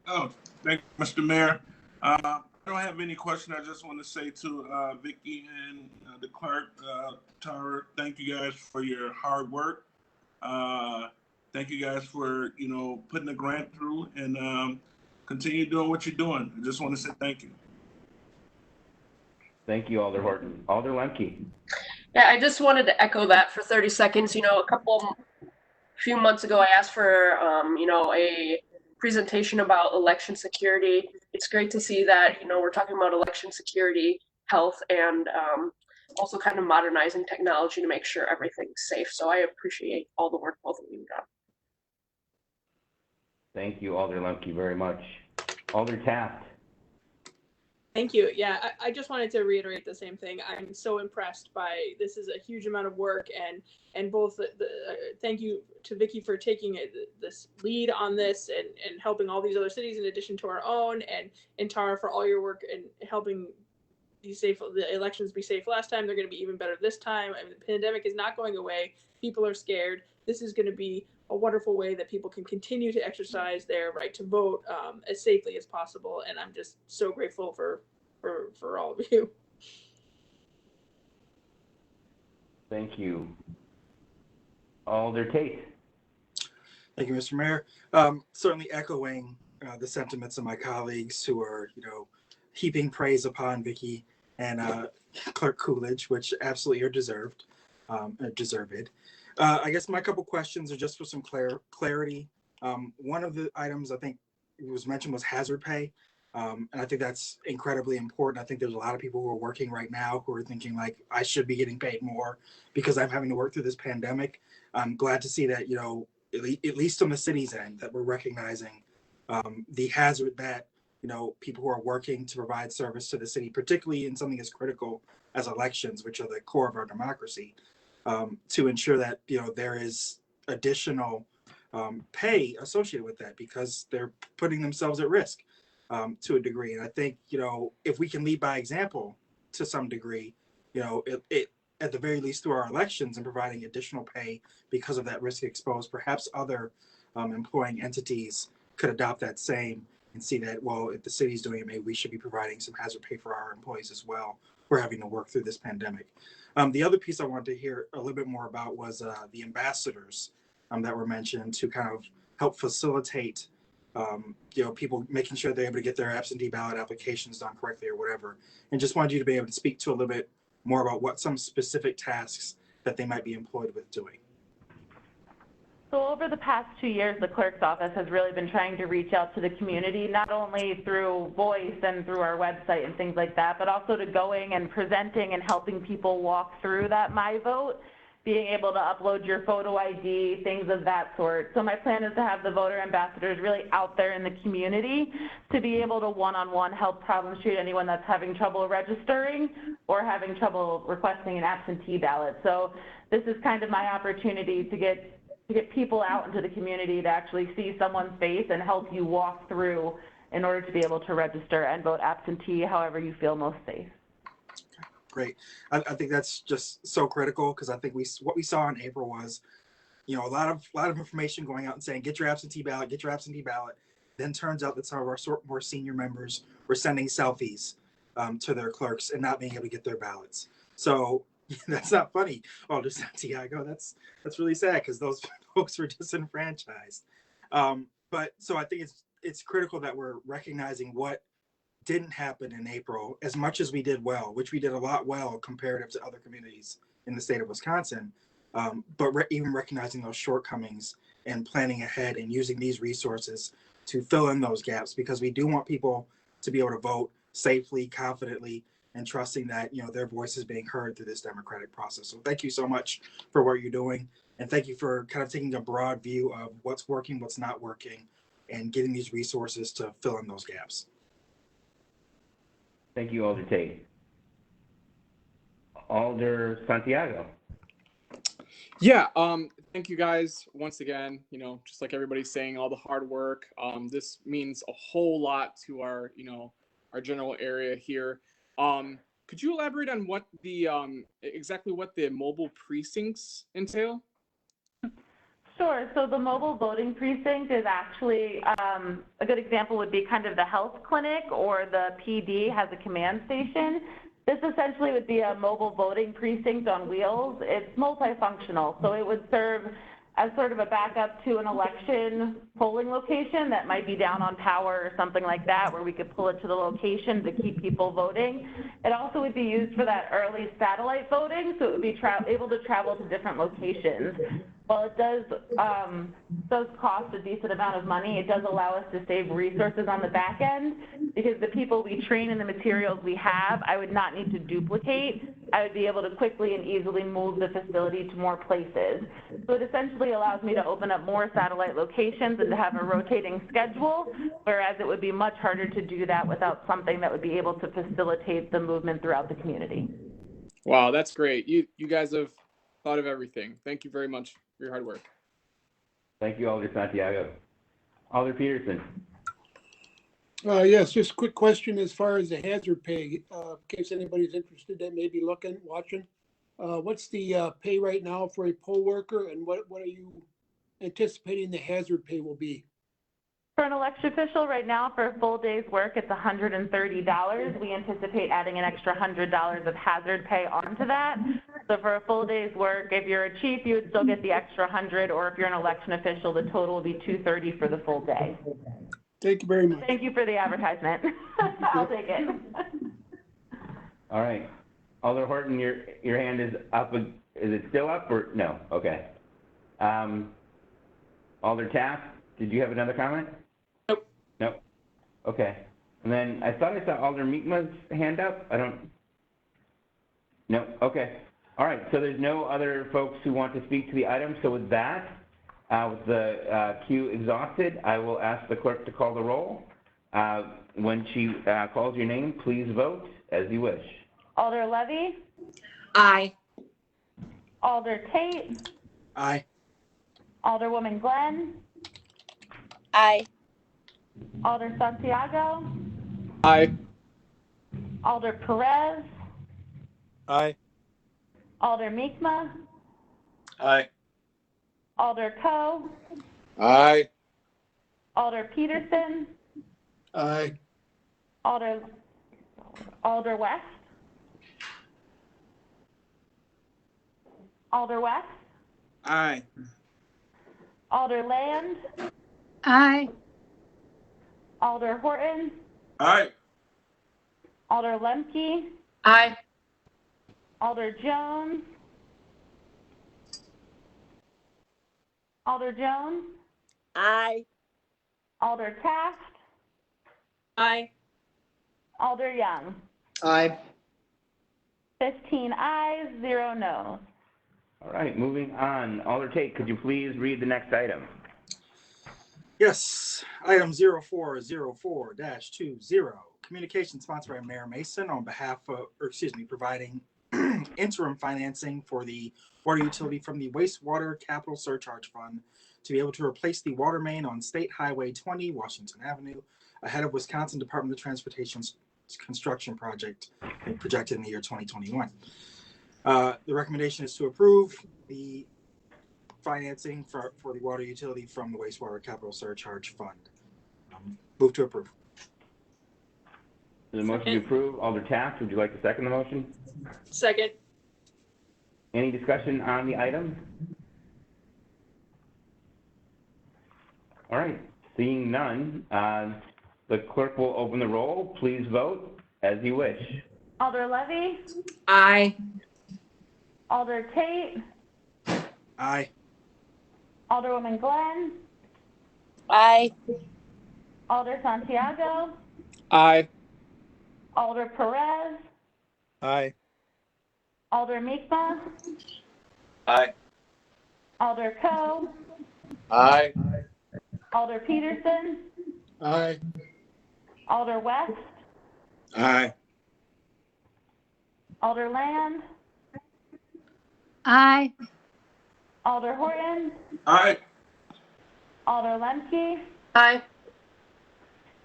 Oh, thank you, Mr. Mayor. I don't have any questions. I just want to say to Vicki and the clerk, Tara, thank you guys for your hard work. Thank you guys for, you know, putting the grant through, and continue doing what you're doing. I just want to say thank you. Thank you, Alder Horton. Alder Lemke. Yeah, I just wanted to echo that for 30 seconds. You know, few months ago, I asked for, you know, a presentation about election security. It's great to see that, you know, we're talking about election security, health, and also kind of modernizing technology to make sure everything's safe. So I appreciate all the work both of you have done. Thank you, Alder Lemke, very much. Alder Taft. Thank you. Yeah, I just wanted to reiterate the same thing. I'm so impressed by, this is a huge amount of work, and both thank you to Vicki for taking this lead on this and helping all these other cities in addition to our own, and Tara for all your work and helping the elections be safe last time. They're going to be even better this time. I mean, the pandemic is not going away. People are scared. This is going to be a wonderful way that people can continue to exercise their right to vote as safely as possible. And I'm just so grateful for all of you. Thank you. Alder Tate. Thank you, Mr. Mayor. Certainly echoing the sentiments of my colleagues who are, you know, heaping praise upon Vicki and Clerk Coolidge, which absolutely are deserved. I guess my couple questions are just for some clarity. One of the items I think was mentioned was hazard pay. And I think that's incredibly important. I think there's a lot of people who are working right now who are thinking like, I should be getting paid more because I'm having to work through this pandemic. I'm glad to see that, you know, at least on the city's end, that we're recognizing the hazard that, you know, people who are working to provide service to the city, particularly in something as critical as elections, which are the core of our democracy, to ensure that, you know, there is additional pay associated with that because they're putting themselves at risk to a degree. And I think, you know, if we can lead by example to some degree, you know, it at the very least through our elections and providing additional pay because of that risk exposed, perhaps other employing entities could adopt that same and see that, well, if the city's doing it, maybe we should be providing some hazard pay for our employees as well. We're having to work through this pandemic. The other piece I wanted to hear a little bit more about was the ambassadors that were mentioned to kind of help facilitate people making sure they're able to get their absentee ballot applications done correctly or whatever. And just wanted you to be able to speak to a little bit more about what some specific tasks that they might be employed with doing. So over the past 2 years, the clerk's office has really been trying to reach out to the community, not only through voice and through our website and things like that, but also to going and presenting and helping people walk through that My Vote, being able to upload your photo ID, things of that sort. So my plan is to have the voter ambassadors really out there in the community to be able to one-on-one help problem shoot anyone that's having trouble registering or having trouble requesting an absentee ballot. So this is kind of my opportunity to get people out into the community to actually see someone's face and help you walk through in order to be able to register and vote absentee however you feel most safe. Great. I think that's just so critical, because I think what we saw in April was, a lot of information going out and saying, get your absentee ballot, get your absentee ballot. Then turns out that some of our more senior members were sending selfies to their clerks and not being able to get their ballots. So that's not funny. Alder Santiago, that's really sad, because those folks were disenfranchised. But so I think it's critical that we're recognizing what didn't happen in April as much as we did well, which we did a lot well comparative to other communities in the state of Wisconsin. But even recognizing those shortcomings and planning ahead and using these resources to fill in those gaps, because we do want people to be able to vote safely, confidently, and trusting that their voice is being heard through this democratic process. So thank you so much for what you're doing, and thank you for kind of taking a broad view of what's working, what's not working, and getting these resources to fill in those gaps. Thank you, Alder Tate. Alder Santiago. Yeah, thank you guys once again. Just like everybody's saying, all the hard work. This means a whole lot to our, our general area here. Could you elaborate on what the exactly what the mobile precincts entail? Sure. So the mobile voting precinct is actually, a good example would be kind of the health clinic, or the PD has a command station. This essentially would be a mobile voting precinct on wheels. It's multifunctional, so it would serve as sort of a backup to an election polling location that might be down on power or something like that, where we could pull it to the location to keep people voting. It also would be used for that early satellite voting, so it would be able to travel to different locations. While it does cost a decent amount of money, it does allow us to save resources on the back end, because the people we train and the materials we have, I would not need to duplicate. I would be able to quickly and easily move the facility to more places. So it essentially allows me to open up more satellite locations and to have a rotating schedule, whereas it would be much harder to do that without something that would be able to facilitate the movement throughout the community. Wow, that's great. You guys have thought of everything. Thank you very much for your hard work. Thank you, Alder Santiago. Alder Peterson. Yes, just a quick question as far as the hazard pay, in case anybody's interested that may be watching. What's the pay right now for a poll worker, and what are you anticipating the hazard pay will be? For an election official right now, for a full day's work, it's $130. We anticipate adding an extra $100 of hazard pay onto that. So for a full day's work, if you're a chief, you would still get the extra $100, or if you're an election official, the total will be $230 for the full day. Thank you very much. Thank you for the advertisement. I'll take it. All right. Alder Horton, your hand is up. Is it still up or no? Okay. Alder Taft, did you have another comment? Nope. Nope. Okay. And then I thought I saw Alder Mi'kmah's hand up. No. Okay. All right. So there's no other folks who want to speak to the item. So with that, with the queue exhausted, I will ask the clerk to call the roll. When she calls your name, please vote as you wish. Alder Levy? Aye. Alder Tate? Aye. Alderwoman Glenn? Aye. Alder Santiago? Aye. Alder Perez? Aye. Alder Mi'kmah? Aye. Alder Coe? Aye. Alder Peterson? Aye. Alder West? Alder West? Aye. Alder Land? Aye. Alder Horton, Aye. Alder Lemke, Aye. Alder Jones, Alder Jones, Aye. Alder Taft, Aye. Alder Young. Aye. 15 ayes, 0 noes. All right, moving on. Alder Tate, could you please read the next item? Yes, item 0404-20, communication sponsored by Mayor Mason on behalf of, providing interim financing for the water utility from the wastewater capital surcharge fund to be able to replace the water main on State Highway 20, Washington Avenue, ahead of Wisconsin Department of Transportation's construction project projected in the year 2021. The recommendation is to approve the financing for the water utility from the wastewater capital surcharge fund. Move to approve. There's a motion to approve. Alder Taft, would you like to second the motion? Second. Any discussion on the item? All right, seeing none, the clerk will open the roll. Please vote as you wish. Alder Levy, Aye. Alder Tate, Aye. Alderwoman Glenn, Aye. Alder Santiago, Aye. Alder Perez, Aye. Alder Mikma, Aye. Alder Coe, Aye. Alder Peterson, Aye. Alder West, Aye. Alder Land, Aye. Alder Horton, Aye. Alder Lemke, Aye.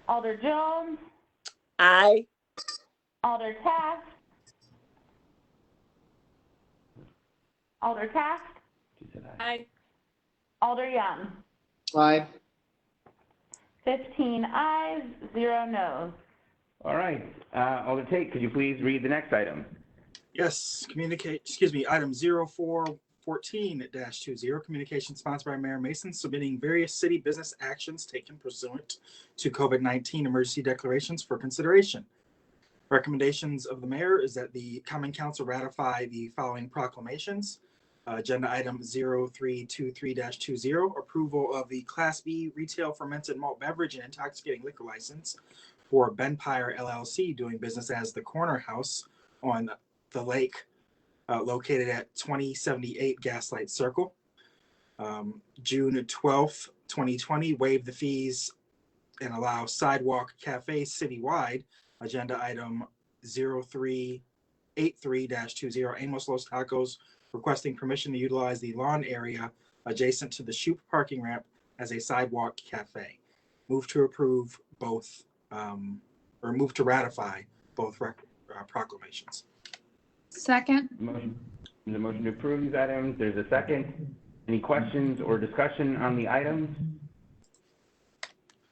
Alder Jones, Aye. Alder Taft, Alder Taft, Aye. Alder Young. Aye. 15 ayes, 0 noes. All right, Alder Tate, could you please read the next item? Yes, item 0414-20, communication sponsored by Mayor Mason submitting various city business actions taken pursuant to COVID-19 emergency declarations for consideration. Recommendations of the mayor is that the Common Council ratify the following proclamations. Agenda item 0323-20, approval of the Class B retail fermented malt beverage and intoxicating liquor license for Benpire LLC doing business as the Corner House on the lake, located at 2078 Gaslight Circle. June 12th, 2020, waive the fees and allow Sidewalk Cafe citywide. Agenda item 0383-20, Amos Los Tacos requesting permission to utilize the lawn area adjacent to the Shoup parking ramp as a sidewalk cafe. Move to approve both, or move to ratify both proclamations. Second. There's a motion to approve these items. There's a second. Any questions or discussion on the items?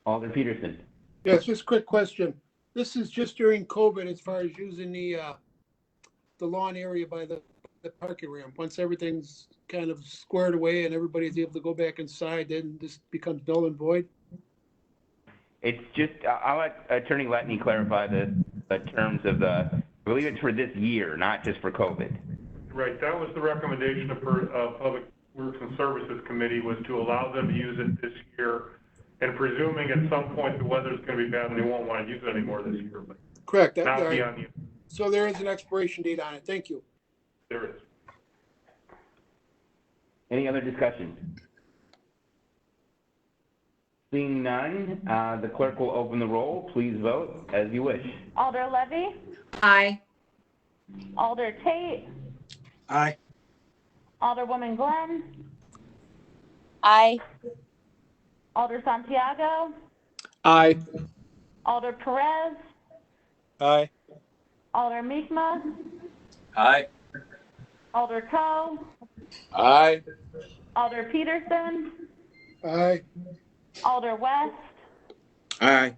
Alder Peterson. Yes, just a quick question. This is just during COVID as far as using the lawn area by the parking ramp. Once everything's kind of squared away and everybody's able to go back inside, then this becomes null and void? It's just, I'll let Attorney Letney clarify the terms of I believe it's for this year, not just for COVID. Right, that was the recommendation of Public Works and Services Committee, was to allow them to use it this year, and presuming at some point the weather's going to be bad and they won't want to use it anymore this year. But Correct. not beyond the. So there is an expiration date on it. Thank you. There is. Any other discussion? Seeing none, the clerk will open the roll. Please vote as you wish. Alder Levy, Aye. Alder Tate, Aye. Alderwoman Glenn, Aye. Alder Santiago, Aye. Alder Perez, Aye. Alder Mikma, Aye. Alder Coe, Aye. Alder Peterson, Aye. Alder West, Aye.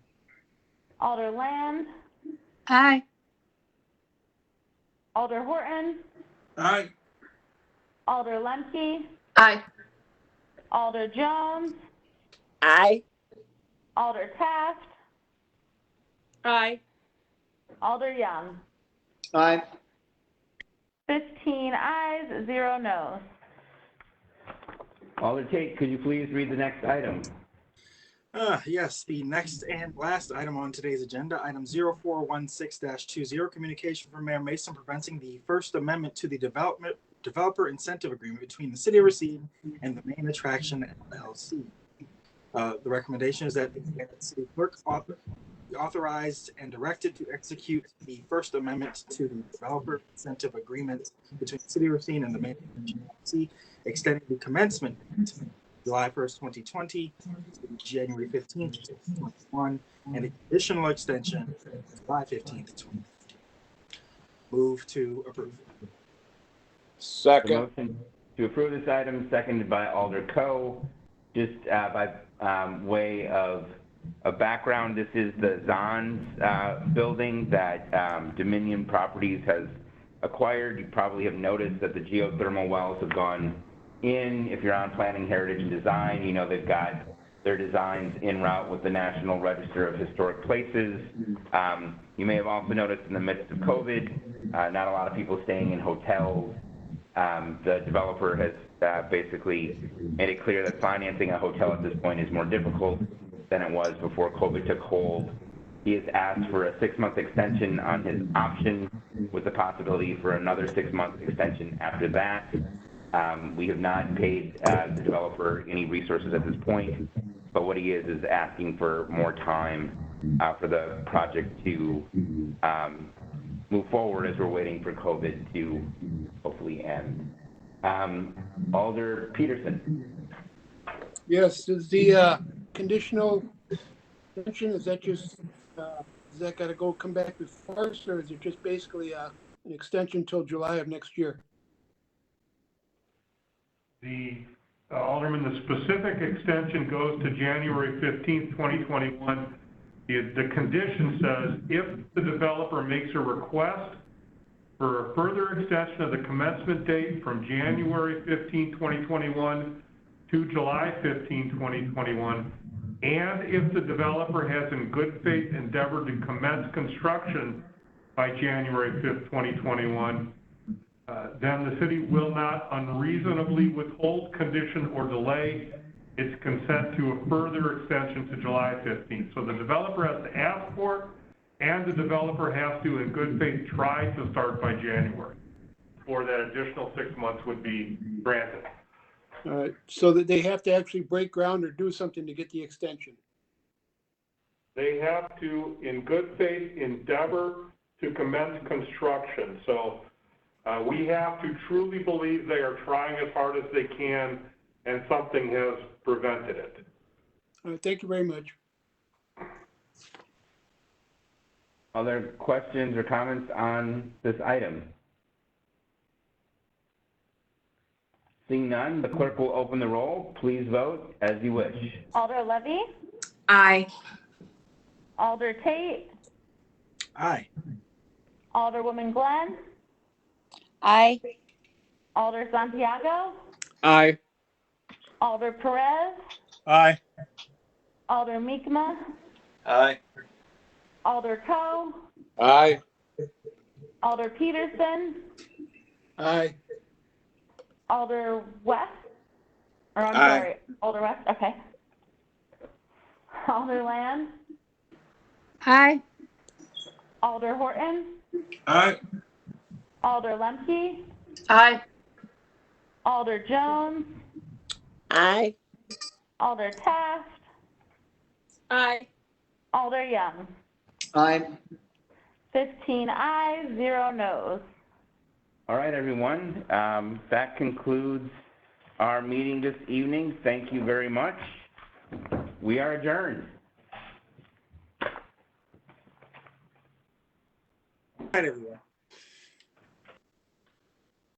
Alder Land, Aye. Alder Horton, Aye. Alder Lemke, Aye. Alder Jones, Aye. Alder Taft, Aye. Alder Young. Aye. 15 ayes, 0 noes. Alder Tate, could you please read the next item? Yes, the next and last item on today's agenda, item 0416-20, communication from Mayor Mason preventing the First Amendment to the Developer Incentive Agreement between the City of Racine and the Main Attraction LLC. The recommendation is that the city clerk be authorized and directed to execute the First Amendment to the Developer Incentive Agreement between the City of Racine and the Main Attraction LLC, extending the commencement date to July 1st, 2020 to January 15th, 2021, and an additional extension to July 15th, 2020. Move to approve. Second. The motion to approve this item, seconded by Alder Coe. Just by way of background, this is the Zons building that Dominion Properties has acquired. You probably have noticed that the geothermal wells have gone in. If you're on Planning, Heritage, and Design, you know they've got their designs en route with the National Register of Historic Places. You may have also noticed in the midst of COVID, not a lot of people staying in hotels. The developer has basically made it clear that financing a hotel at this point is more difficult than it was before COVID took hold. He has asked for a 6-month extension on his option with the possibility for another 6-month extension after that. We have not paid the developer any resources at this point, but what he is asking for more time for the project to move forward as we're waiting for COVID to hopefully end. Alder Peterson. Yes, is the conditional extension, is that just, does that gotta come back before us, or is it just basically an extension till July of next year? Alderman, the specific extension goes to January 15th, 2021. The condition says if the developer makes a request for a further extension of the commencement date from January 15, 2021 to July 15, 2021, and if the developer has in good faith endeavored to commence construction by January 5th, 2021, then the city will not unreasonably withhold, condition, or delay its consent to a further extension to July 15th. So the developer has to ask for it, and the developer has to, in good faith, try to start by January, or that additional 6 months would be granted. So that they have to actually break ground or do something to get the extension? They have to, in good faith, endeavor to commence construction. So we have to truly believe they are trying as hard as they can, and something has prevented it. Thank you very much. Other questions or comments on this item? Seeing none, the clerk will open the roll. Please vote as you wish. Alder Levy? Aye. Alder Tate? Aye. Alderwoman Glenn? Aye. Alder Santiago? Aye. Alder Perez? Aye. Alder Mi'kmaq? Aye. Alder Coe? Aye. Alder Peterson? Aye. Alder West? Or I'm Aye. sorry, Alder West, okay. Alder Land? Aye. Alder Horton? Aye. Alder Lemke? Aye. Alder Jones? Aye. Alder Taft? Aye. Alder Young? Aye. 15 ayes, 0 noes. All right, everyone. That concludes our meeting this evening. Thank you very much. We are adjourned. Good night, everyone.